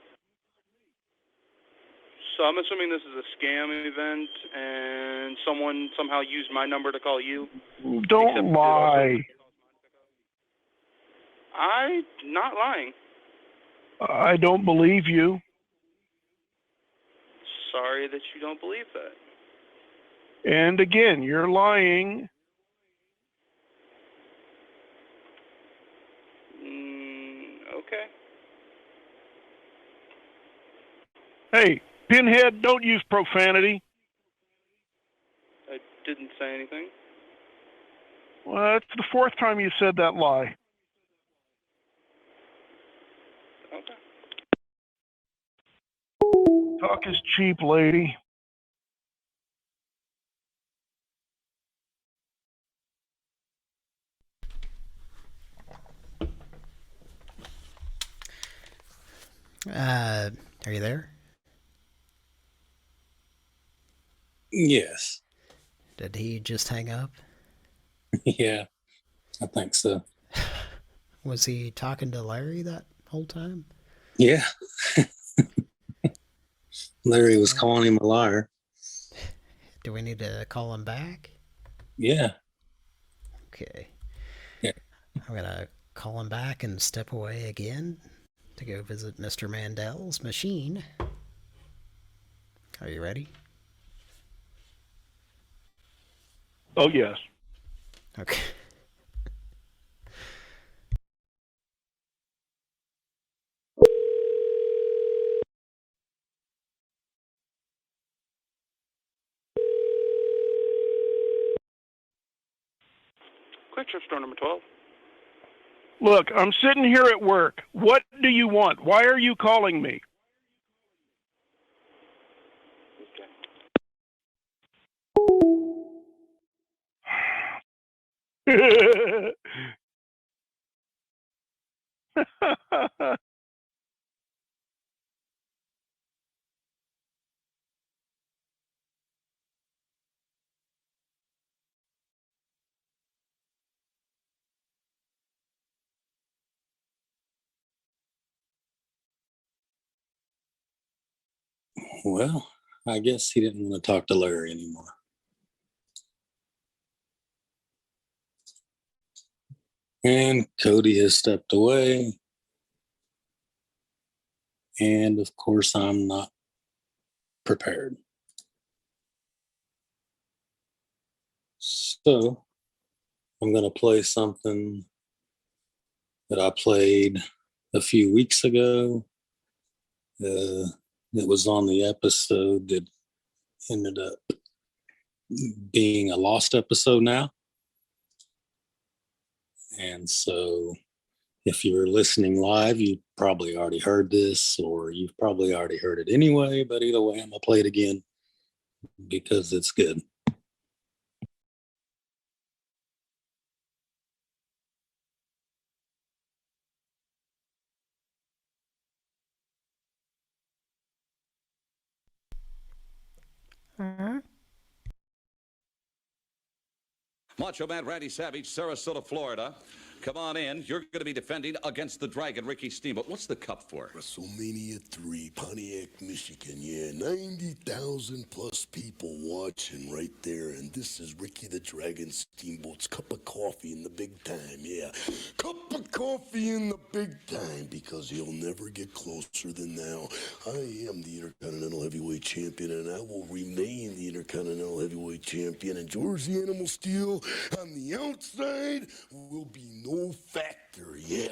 So I'm assuming this is a scam event and someone somehow used my number to call you? Don't lie. I'm not lying. I don't believe you. Sorry that you don't believe that. And again, you're lying. Okay. Hey, Pinhead, don't use profanity. I didn't say anything. Well, that's the fourth time you said that lie. Okay. Talk is cheap, lady. Are you there? Yes. Did he just hang up? Yeah, I think so. Was he talking to Larry that whole time? Yeah. Larry was calling him a liar. Do we need to call him back? Yeah. Okay. Yeah. I'm going to call him back and step away again to go visit Mr. Mandel's machine. Are you ready? Oh, yes. Okay. Quick Trip Store number 12. Look, I'm sitting here at work. What do you want? Why are you calling me? Well, I guess he didn't want to talk to Larry anymore. And Cody has stepped away. And of course, I'm not prepared. So I'm going to play something that I played a few weeks ago. It was on the episode that ended up being a lost episode now. And so if you're listening live, you probably already heard this, or you've probably already heard it anyway. But either way, I'm going to play it again because it's good. Macho Man Randy Savage, Sarasota, Florida. Come on in. You're going to be defending against the Dragon, Ricky Steamboat. What's the cup for? WrestleMania 3, Pontiac, Michigan. Yeah, 90,000 plus people watching right there. And this is Ricky the Dragon Steamboat's cup of coffee in the big time. Yeah, cup of coffee in the big time, because he'll never get closer than now. I am the Intercontinental Heavyweight Champion, and I will remain the Intercontinental Heavyweight Champion. And George the Animal Steel on the outside will be no factor. Yeah.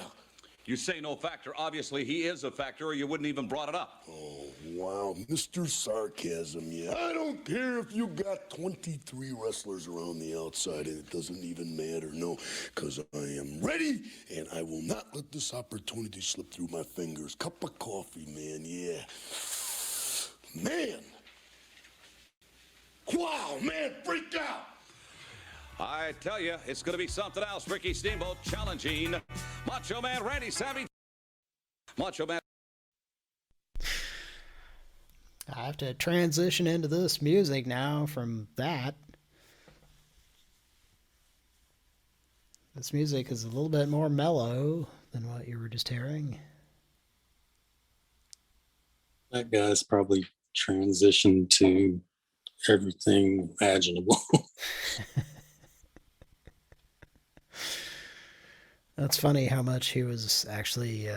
You say no factor. Obviously, he is a factor, or you wouldn't even brought it up. Oh, wow, Mr. Sarcasm, yeah. I don't care if you got 23 wrestlers around the outside, and it doesn't even matter, no, because I am ready, and I will not let this opportunity slip through my fingers. Cup of coffee, man, yeah. Man. Wow, man, freaked out. I tell you, it's going to be something else. Ricky Steamboat challenging Macho Man Randy Savage. Macho Man. I have to transition into this music now from that. This music is a little bit more mellow than what you were just hearing. That guy's probably transitioned to everything imaginable. That's funny how much he was actually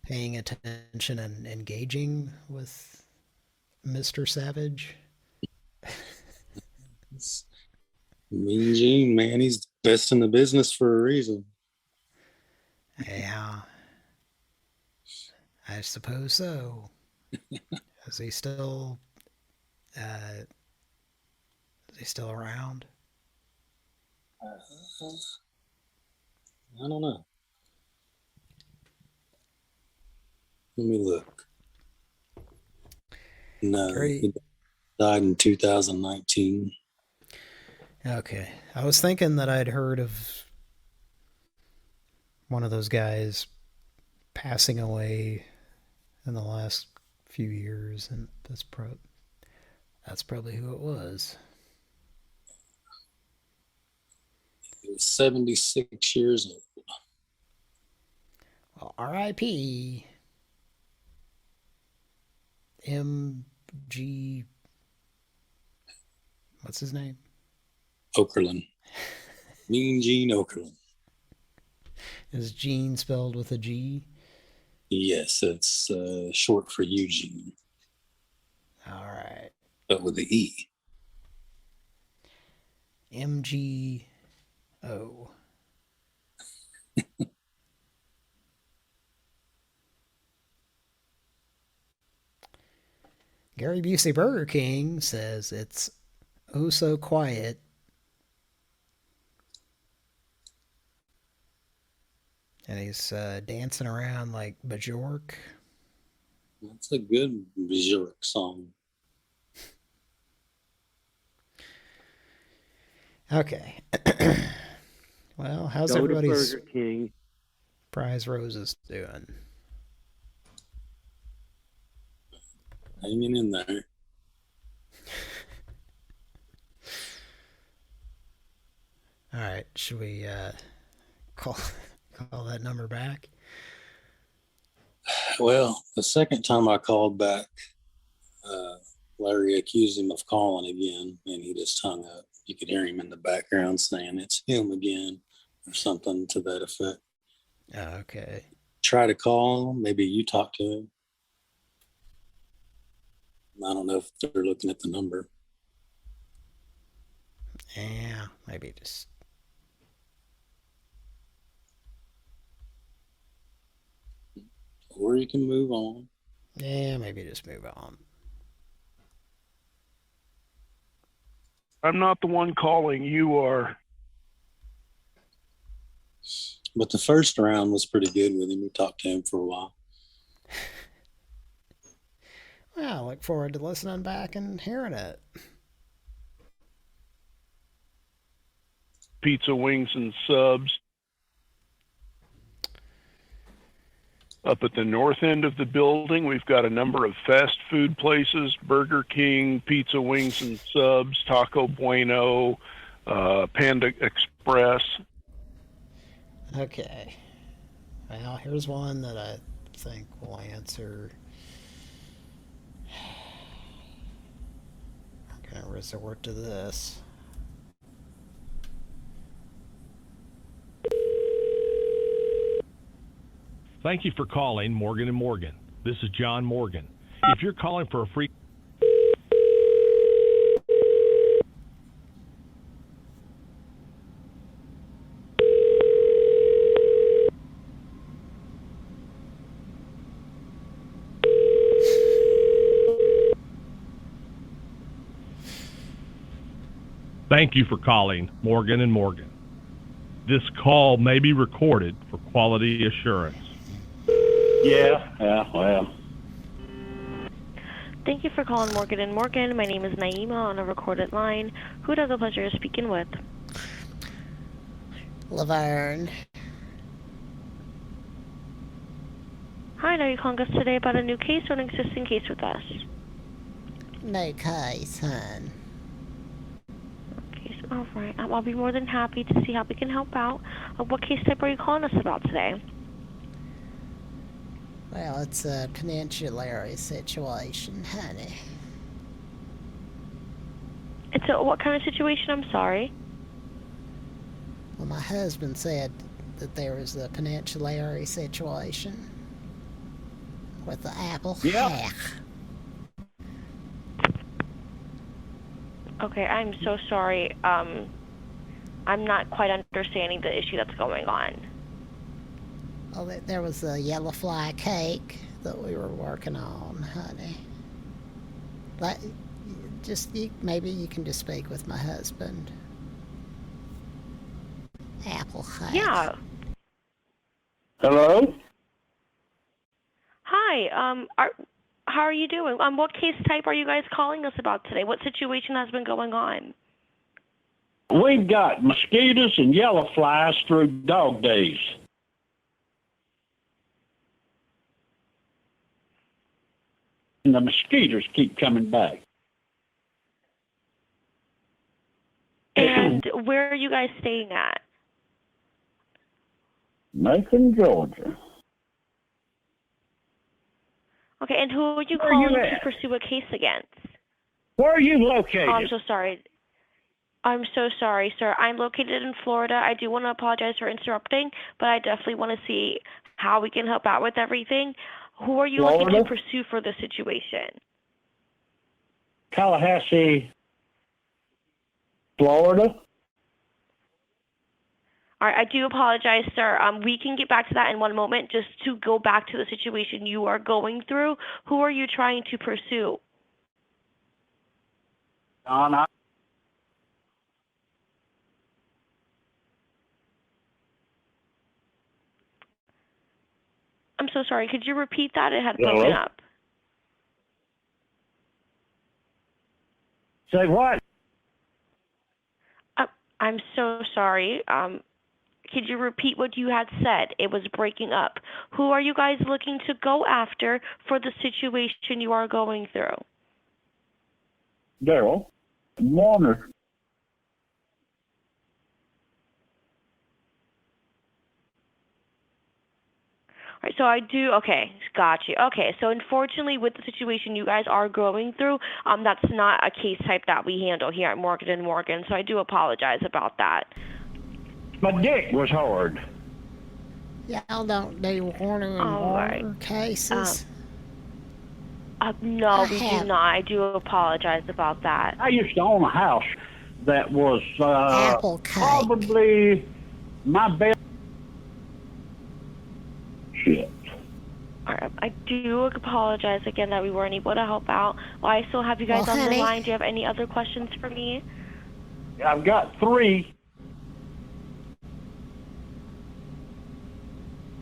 paying attention and engaging with Mr. Savage. Mean Gene, man, he's the best in the business for a reason. Yeah, I suppose so. Is he still around? I don't know. Let me look. No, Great. he died in 2019. Okay. I was thinking that I'd heard of one of those guys passing away in the last few years, and that's probably who it was. He was 76 years old. Well, R.I.P. M.G. What's his name? Okerlund. Mean Gene Okerlund. Is Gene spelled with a G? Yes, it's short for Eugene. All right. But with the E. M.G.O. Gary Busey Burger King says it's oh so quiet. And he's dancing around like Bjork. That's a good Bjork song. Okay. Well, how's Go to everybody's Burger King. prize roses doing? Hanging in there. All right, should we call that number back? Well, the second time I called back, Larry accused him of calling again, and he just hung up. You could hear him in the background saying it's him again or something to that effect. Okay. Try to call him. Maybe you talk to him. I don't know if they're looking at the number. Yeah, maybe just... Or you can move on. Yeah, maybe just move on. I'm not the one calling. You are. But the first round was pretty good with him. We talked to him for a while. Well, I look forward to listening back and hearing it. Pizza, wings, and subs. Up at the north end of the building, we've got a number of fast food places: Burger King, Pizza, Wings, and Subs, Taco Bueno, Panda Express. Okay. Well, here's one that I think will answer. I'm going to resort to this. Thank you for calling Morgan & Morgan. This is John Morgan. If you're calling for a free... Thank you for calling Morgan & Morgan. This call may be recorded for quality assurance. Yeah, well. Thank you for calling Morgan & Morgan. My name is Naima on a recorded line. Who does the pleasure of speaking with? Laverne. Hi, are you calling us today about a new case or an existing case with us? No case, hon. Okay, all right. I'll be more than happy to see how we can help out. What case type are you calling us about today? Well, it's a peninsulary situation, honey. It's a what kind of situation? I'm sorry. Well, my husband said that there was a peninsulary situation with the apple hack. Okay, I'm so sorry. I'm not quite understanding the issue that's going on. Well, there was a yellow fly cake that we were working on, honey. Maybe you can just speak with my husband. Apple hike. Yeah. Hello? Hi. How are you doing? What case type are you guys calling us about today? What situation has been going on? We've got mosquitoes and yellow flies through dog days. And the mosquitoes keep coming back. And where are you guys staying at? Macon, Georgia. Okay, and who are you Where are you calling to at? pursue a case against? Where are you located? Oh, I'm so sorry. I'm so sorry, sir. I'm located in Florida. I do want to apologize for interrupting, but I definitely want to see how we can help out with everything. Who are you looking to Florida? pursue for the situation? Tallahassee, Florida. All right, I do apologize, sir. We can get back to that in one moment. Just to go back to the situation you are going through, who are you trying to pursue? Donna. I'm so sorry. Could you repeat that? It had Hello? broken up. Say what? I'm so sorry. Could you repeat what you had said? It was breaking up. Who are you guys looking to go after for the situation you are going through? Daryl. Warner. All right, so okay, got you. Okay, so unfortunately with the situation you guys are going through, that's not a case type that we handle here at Morgan & Morgan, so I do apologize about that. My dick was hard. Y'all don't do Warner and All right. Warner cases? No, we do not. I do apologize about that. I used to own a house that was Apple cake. probably my best. Shit. All right, I do apologize again that we weren't able to help out. While I still have you guys Well, on honey. the line, do you have any other questions for me? I've got 3.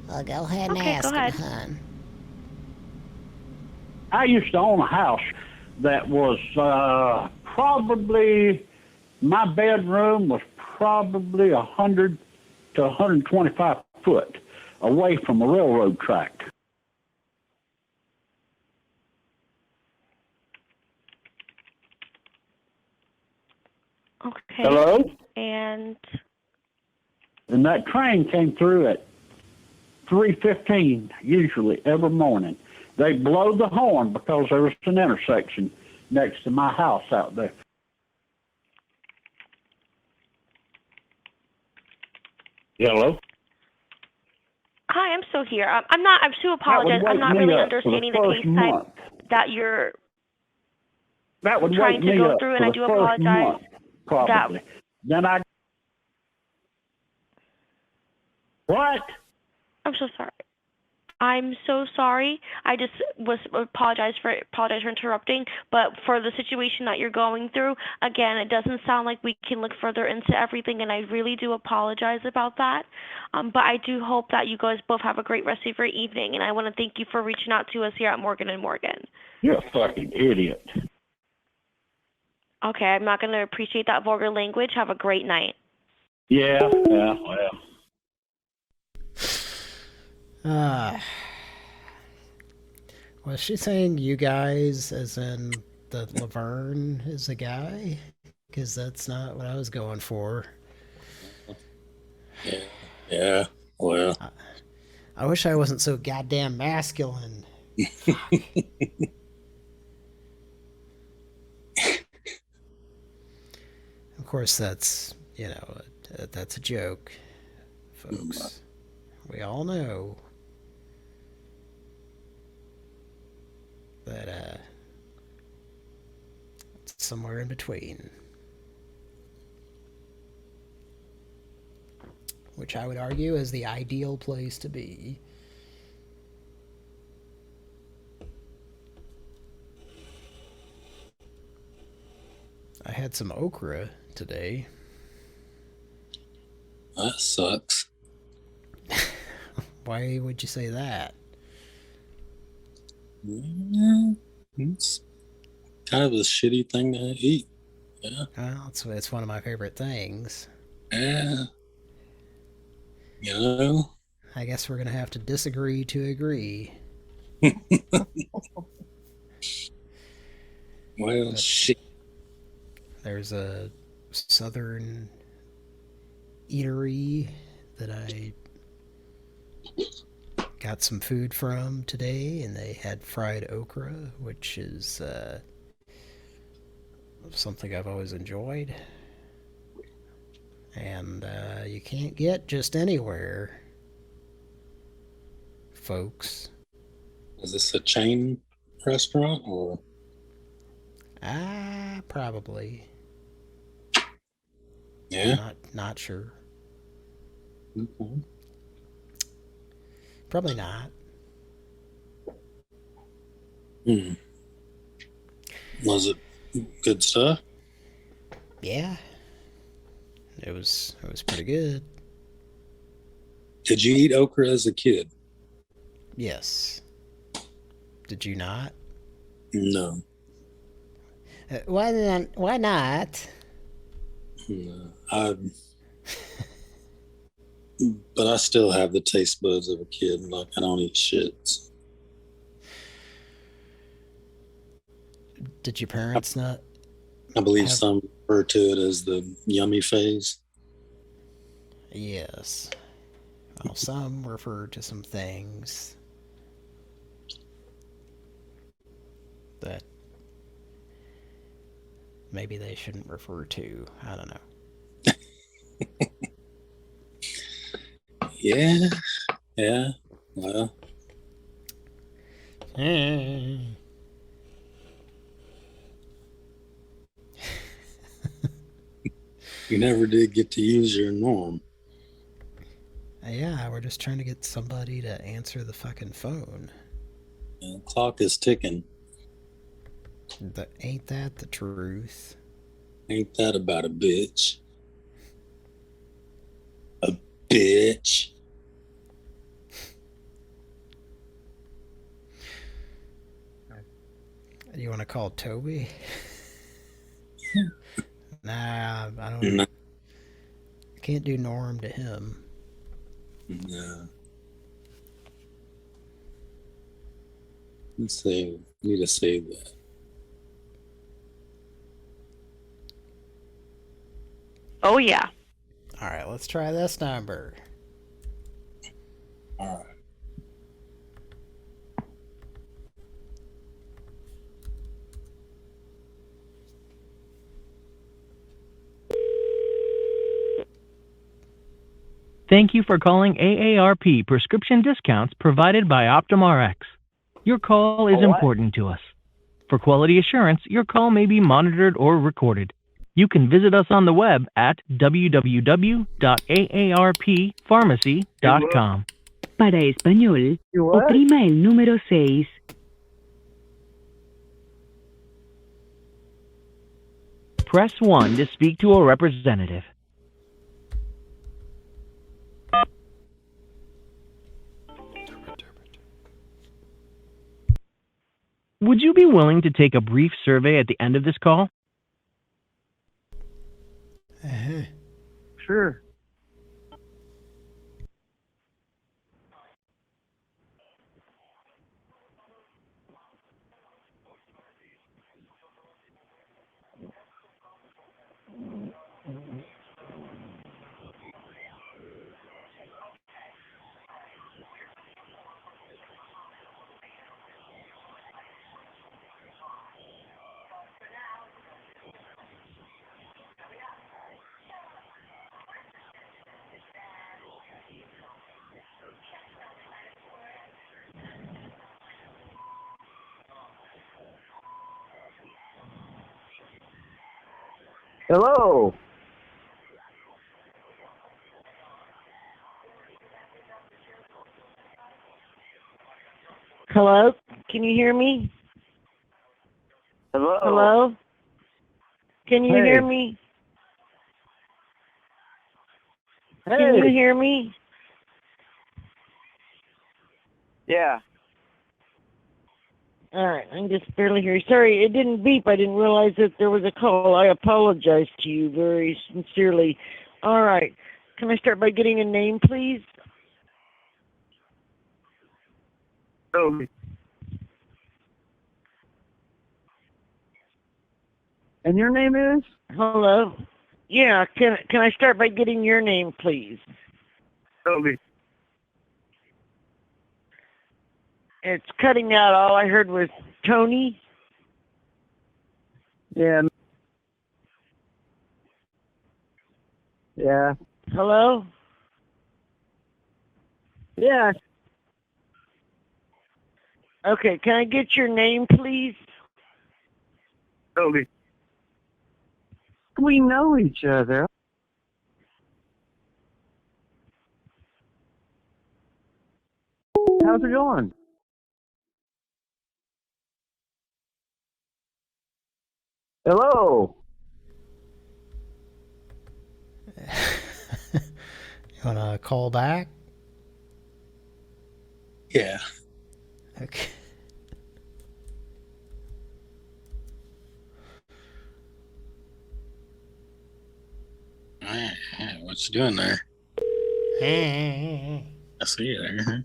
Well, go ahead and Okay, ask go him, ahead. hon. I used to own a house that was probably, my bedroom was probably 100 to 125 foot away from a railroad track. Okay. Hello? And And that train came through at 3:15 usually every morning. They blow the horn because there was an intersection next to my house out there. Hello? hi, I'm still here. I do apologize. I'm not really understanding the case type that you're That would trying wake to me go up through, for and I the do first apologize. month, probably. Then I... What? I'm so sorry. I'm so sorry. I just apologize for interrupting, but for the situation that you're going through, again, it doesn't sound like we can look further into everything, and I really do apologize about that. But I do hope that you guys both have a great rest of your evening, and I want to thank you for reaching out to us here at Morgan & Morgan. You're a fucking idiot. Okay, I'm not going to appreciate that vulgar language. Have a great night. Yeah, well. Was she saying you guys as in that Laverne is a guy? Because that's not what I was going for. Yeah, well. I wish I wasn't so goddamn masculine. Of course, that's, that's a joke, folks. We all know that it's somewhere in between. Which I would argue is the ideal place to be. I had some okra today. That sucks. Why would you say that? Yeah, it's kind of a shitty thing to eat. Yeah. Well, it's one of my favorite things. Yeah. You know? I guess we're going to have to disagree to agree. Well, shit. There's a southern eatery that I got some food from today, and they had fried okra, which is something I've always enjoyed. And you can't get just anywhere, folks. Is this a chain restaurant or? Probably. Yeah. Not sure. Okay. Probably not. Was it good stuff? Yeah. It was pretty good. Did you eat okra as a kid? Yes. Did you not? No. Why not? No. But I still have the taste buds of a kid. Like, I don't eat shit. Did your parents not? I believe some refer to it as the yummy phase. Yes. Well, some refer to some things that maybe they shouldn't refer to. I don't know. Yeah. Well. You never did get to use your norm. Yeah, we're just trying to get somebody to answer the fucking phone. The clock is ticking. Ain't that the truth? Ain't that about a bitch? A bitch. You want to call Toby? Yeah. Nah, I don't. No. I can't do Norm to him. No. Let's save. Need to save that. Oh, yeah. All right, let's try this number. All right. Thank you for calling AARP prescription discounts provided by OptumRx. Your call is important to us. For quality assurance, your call may be monitored or recorded. You can visit us on the web at www.aarppharmacy.com. Para español, oprima el número 6. Press 1 to speak to a representative. Would you be willing to take a brief survey at the end of this call? Sure. Hello. Hello? Can you hear me? Hello. Hello? Can you Hey. hear me? Can you hear me? Yeah. All right, I can just barely hear you. Sorry, it didn't beep. I didn't realize that there was a call. I apologize to you very sincerely. All right, can I start by getting a name, please? Toby. And your name is? Hello? Yeah, can I start by getting your name, please? Toby. It's cutting out. All I heard was Tony. Yeah. Yeah. Hello? Yeah. Okay, can I get your name, please? Toby. We know each other. How's it going? Hello. You want to call back? Yeah. Okay. What you doing there? I see you there.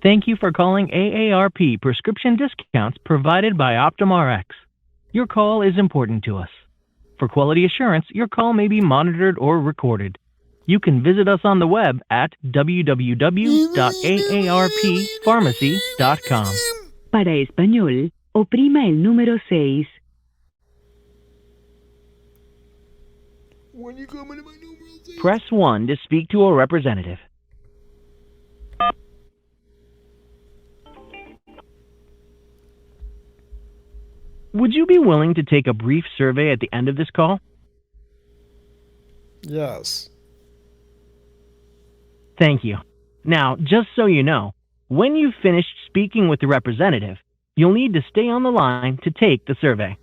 Thank you for calling AARP prescription discounts provided by OptumRx. Your call is important to us. For quality assurance, your call may be monitored or recorded. You can visit us on the web at www.aarppharmacy.com. Para español, oprima el número 6. When you coming to my number? Press 1 to speak to a representative. Would you be willing to take a brief survey at the end of this call? Yes. Thank you. Now, just so you know, when you've finished speaking with the representative, you'll need to stay on the line to take the survey.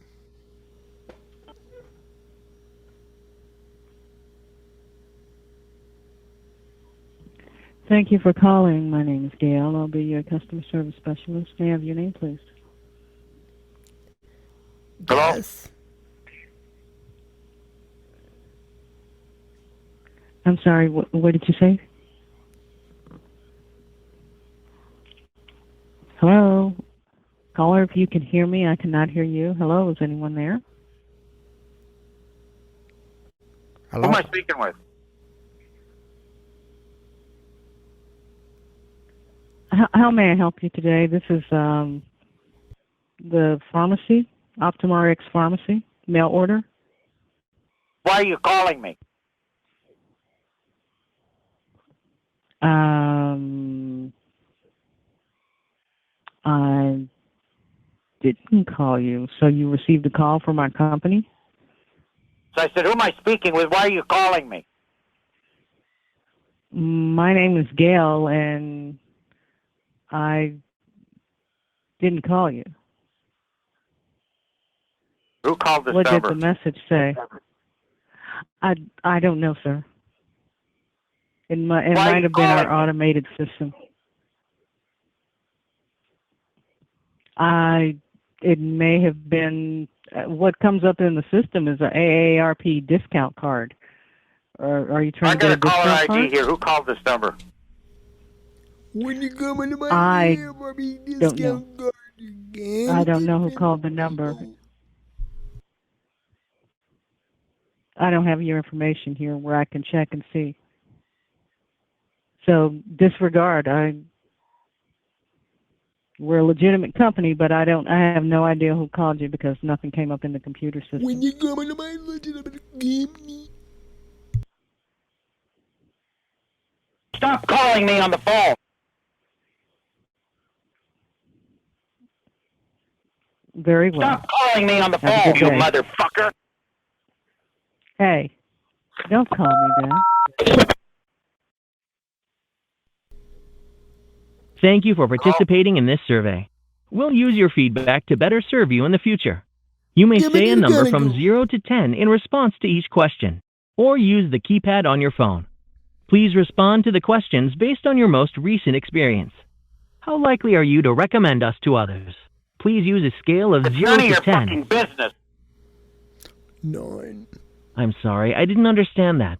Thank you for calling. My name is Gail. I'll be your customer service specialist. May I have your name, please? Hello? Yes. I'm sorry, what did you say? Hello? Caller, if you can hear me, I cannot hear you. Hello, is anyone there? Who am I speaking with? How may I help you today? This is the pharmacy, OptumRx Pharmacy, mail order. Why are you calling me? I didn't call you. So you received a call from our company? So I said, who am I speaking with? Why are you calling me? My name is Gail, and I didn't call you. Who called this What number? did the message say? I don't know, sir. It might have been our automated system. It may have been what comes up in the system is an AARP discount card. Or are you trying to get a discount I got a caller ID card? here. Who called this number? When you coming to my I don't know. discount card again? I don't know who called the number. I don't have your information here where I can check and see. So disregard. We're a legitimate company, but I have no idea who called you because nothing came up in the computer system. When you coming to my legitimate company? Stop calling me on the phone. Very well. Stop calling me on the Have a phone, good you day. motherfucker. Hey, don't call me that. Thank you for participating in this survey. We'll use your feedback to better serve you in the future. You may say a number from 0 to 10 in response to each question, or use the keypad on your phone. Please respond to the questions based on your most recent experience. How likely are you to recommend us to others? Please use a scale of 0 None of to your 10. fucking business. 9. I'm sorry, I didn't understand that.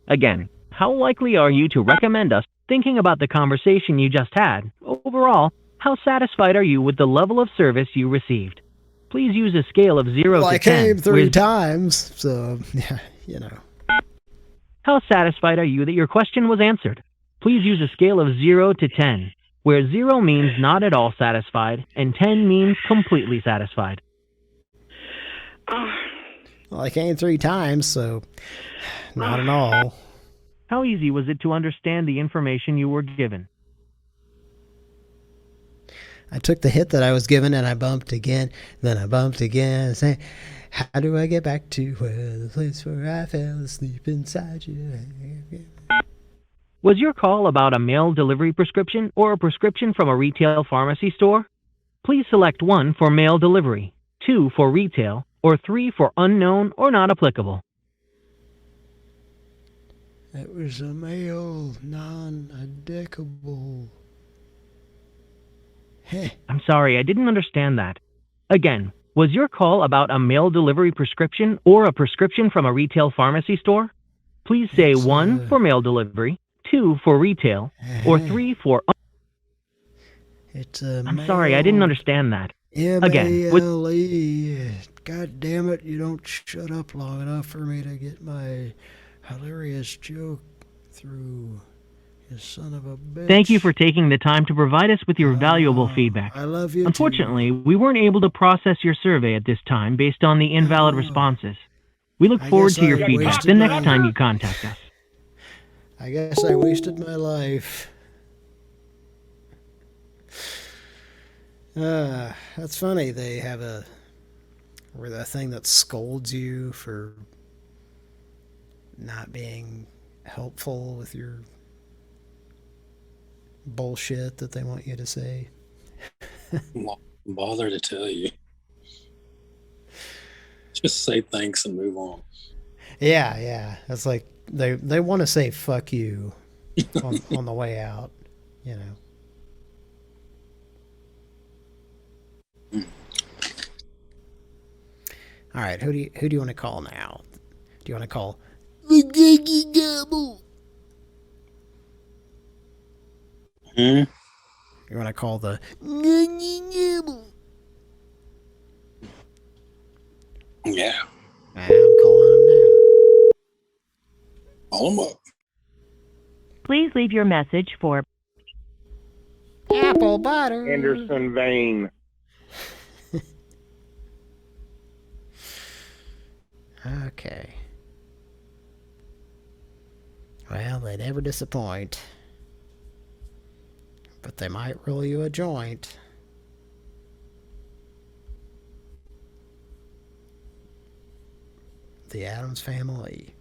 Again, how likely are you to recommend us? Thinking about the conversation you just had, overall, how satisfied are you with the level of service you received? Please use a scale of 0 Well, to I 10. came 3 where- times, so, yeah, you know. How satisfied are you that your question was answered? Please use a scale of 0 to 10, where 0 means not at all satisfied and 10 means completely satisfied. Well, I came 3 times, so not at all. How easy was it to understand the information you were given? I took the hit that I was given and I bumped again. Then I bumped again. Say, how do I get back to the place where I fell asleep inside you? Was your call about a mail delivery prescription or a prescription from a retail pharmacy store? Please select 1 for mail delivery, 2 for retail, or 3 for unknown or not applicable. It was a male, non-addicable. I'm sorry, I didn't understand that. Again, was your call about a mail delivery prescription or a prescription from a retail pharmacy store? Please say 1 for mail delivery, 2 for retail, or 3 for... It's a I'm sorry, I didn't understand that. Again, with... M-A-L-E. God damn it, you don't shut up long enough for me to get my hilarious joke through. You son of a bitch. Thank you for taking the time to provide us with your valuable feedback. I love you Unfortunately, we weren't able to process your survey at this time based on the invalid responses. We look forward to your feedback the next time you contact us. I guess I wasted my life. That's funny. They have a thing that scolds you for not being helpful with your bullshit that they want you to say. Bother to tell you. Just say thanks and move on. Yeah. It's like they want to say fuck you on the way out, you know. All right, who do you want to call now? Do you want to call the Giggy Gabble? You want to call the Giggy Gabble? Yeah. I'm calling him now. Call him up. Please leave your message for Apple butter. Anderson Vane. Okay. Well, they never disappoint. But they might roll you a joint. The Addams Family.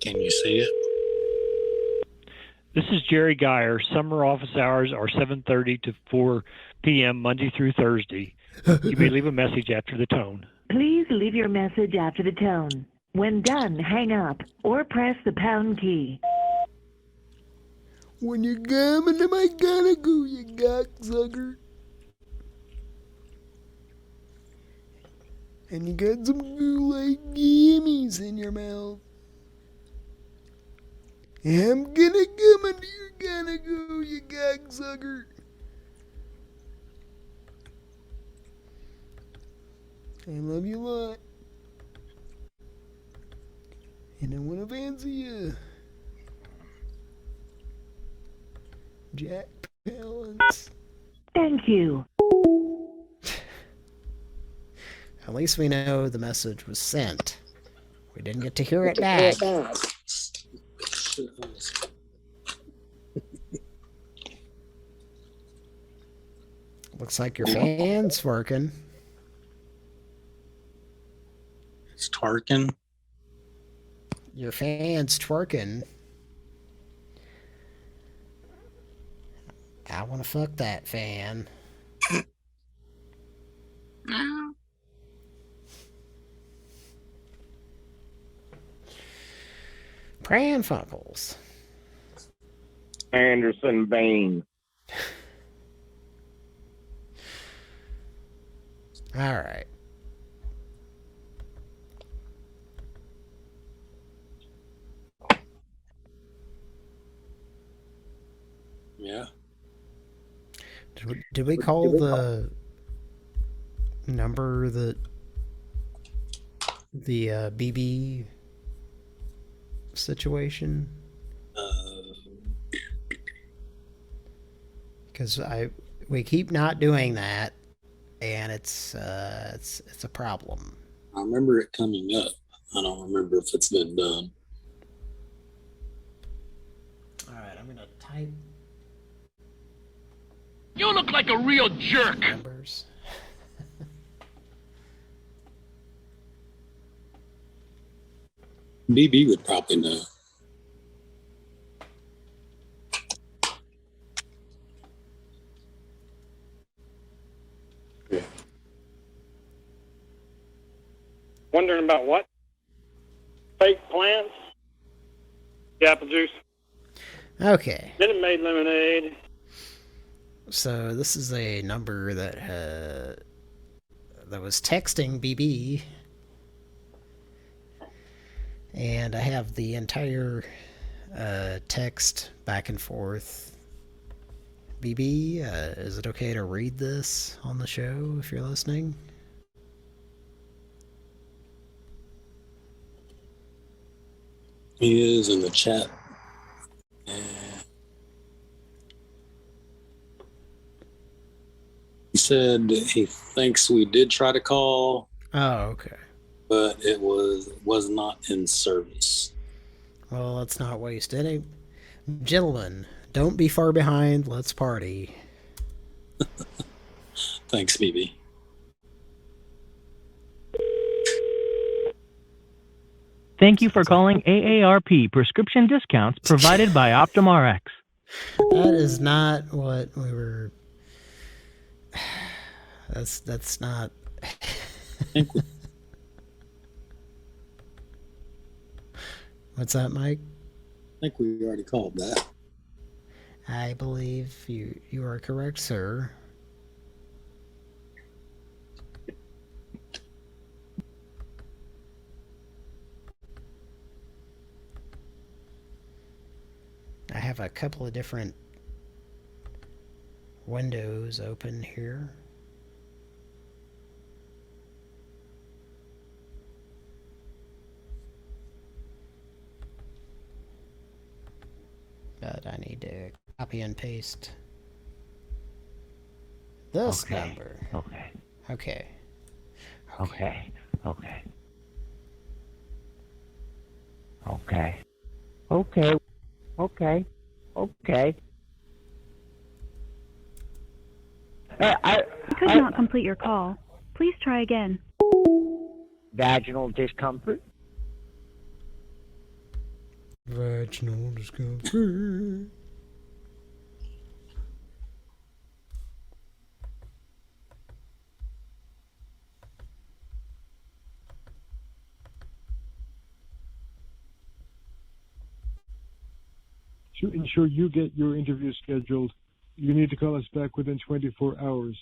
Can you see it? This is Jerry Geyer. Summer office hours are 7:30 to 4 p.m. Monday through Thursday. You may leave a message after the tone. Please leave your message after the tone. When done, hang up or press the pound key. When you're coming, am I gonna go, you cocksucker? And you got some Kool-Aid gummies in your mouth. I'm gonna come and you're gonna go, you cocksucker. I love you a lot. And I wanna fancy you. Jack Palance. Thank you. At least we know the message was sent. We didn't get to hear it back. Looks like your fan's working. It's twerking. Your fan's twerking. I want to fuck that fan. Pran Funkels. Anderson Bain. All right. Yeah. Did we call the number that the BB situation? Because we keep not doing that, and it's a problem. I remember it coming up. I don't remember if it's been done. All right, I'm gonna type. You look like a real jerk. Numbers. BB would probably know. Wondering about what? Fake plants? Apple juice. Okay. Minute Maid lemonade. So this is a number that was texting BB, and I have the entire text back and forth. BB, is it okay to read this on the show if you're listening? He is in the chat. He said he thinks we did try to call. Oh, okay. But it was not in service. Well, let's not waste any. Gentlemen, don't be far behind. Let's party. Thanks, BB. Thank you for calling AARP prescription discounts provided by OptumRx. That is not what we were. That's not. What's that, Mike? I think we already called that. I believe you are correct, sir. I have a couple of different windows open here. But I need to copy and paste this number. Okay. Okay. Okay. Okay. Okay. Okay. Okay. Okay. You could not complete your call. Please try again. Vaginal discomfort. Vaginal discomfort. To ensure you get your interview scheduled, you need to call us back within 24 hours.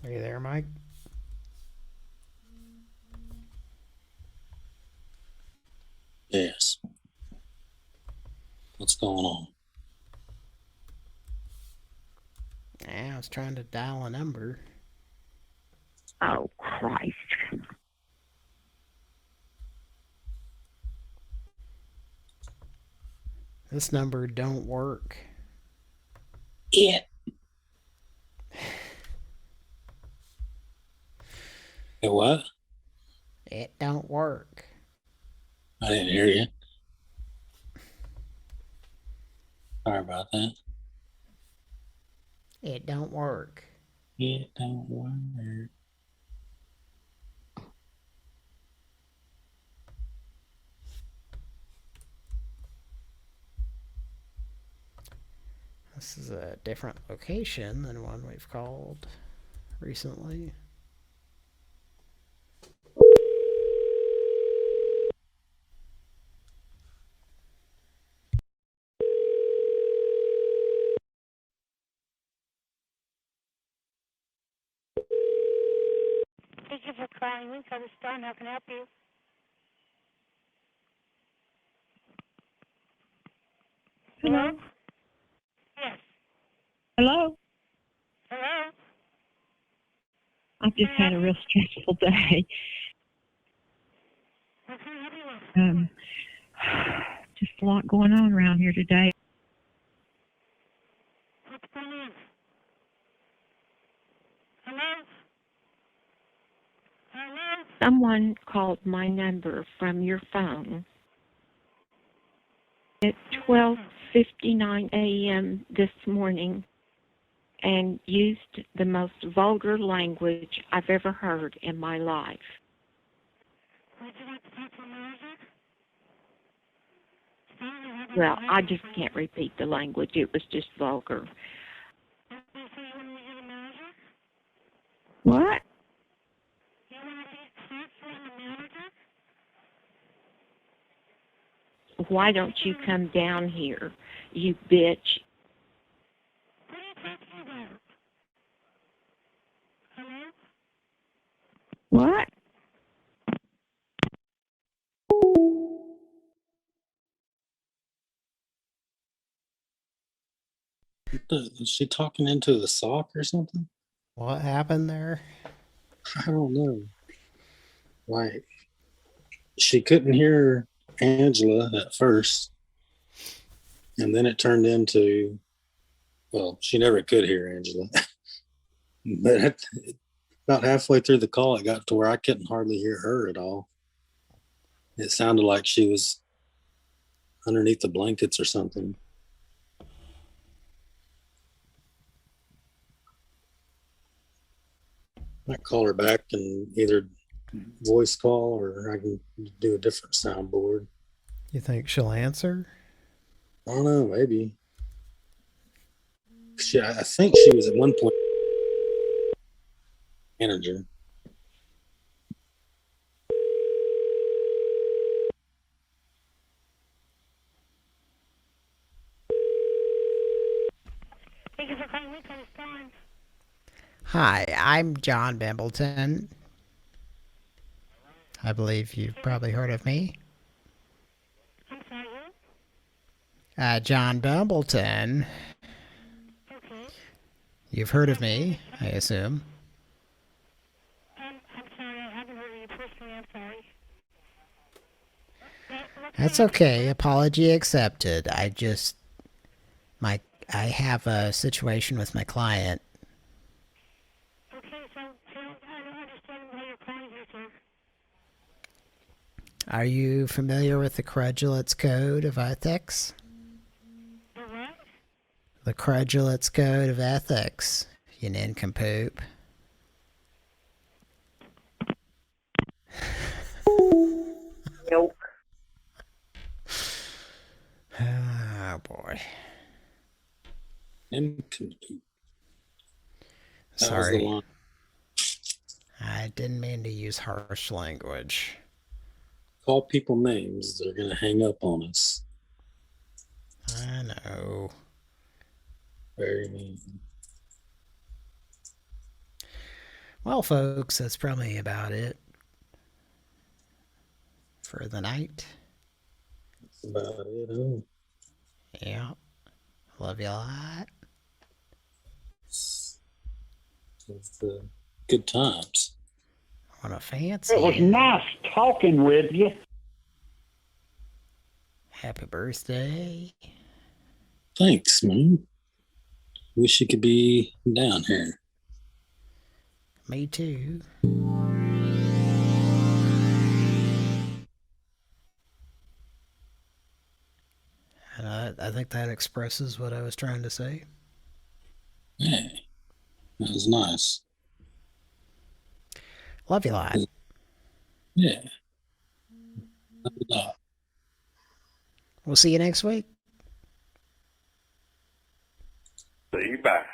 Are you there, Mike? going on? Yeah, I was trying to dial a number. Oh, Christ. This number don't work. It. It what? It don't work. I didn't hear you. Sorry about that. It don't work. It don't work. This is a different location than one we've called recently. Thank you for calling Winkler Stone. How can I help you? Hello? Yes. Hello? Hello? I've just had a real stressful day. What can I help you with? Just a lot going on around here today. What's going on? Hello? Hello? Someone called my number from your phone at 12:59 a.m. this morning and used the most vulgar language I've ever heard in my life. Would you like to talk to a manager? Well, I just can't repeat the language. It was just vulgar. So you want to meet a manager? What? You want to meet transferring the manager? Why don't you come down here, you bitch? What are you talking about? Hello? What? Is she talking into the sock or something? What happened there? I don't know. Like, she couldn't hear Angela at first, and then it turned into, well, she never could hear Angela. But about halfway through the call, it got to where I couldn't hardly hear her at all. It sounded like she was underneath the blankets or something. I might call her back and either voice call or I can do a different soundboard. You think she'll answer? I don't know, maybe. I think she was at one point manager. Thank you for calling Winkler Stone. Hi, I'm John Bimbleton. I believe you've probably heard of me. I'm sorry, who? John Bimbleton. Okay. You've heard of me, I assume. I'm sorry, I haven't heard of you personally. I'm sorry. That's okay. Apology accepted. I have a situation with my client. Okay, so I don't understand why you're calling here, sir. Are you familiar with the Credulous Code of Ethics? The what? The Credulous Code of Ethics, you nincompoop. Nope. Oh, boy. Sorry. I didn't mean to use harsh language. Call people names, they're going to hang up on us. I know. Very mean. Well, folks, that's probably about it for the night. That's about it, huh? Yeah. Love you a lot. It's good times. On a fancy. It was nice talking with you. Happy birthday. Thanks, man. Wish you could be down here. Me too. And I think that expresses what I was trying to say. Hey, that was nice. Love you a lot. Yeah. Love you a lot. We'll see you next week. See you bye.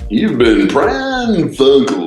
You've been Pran Funkels.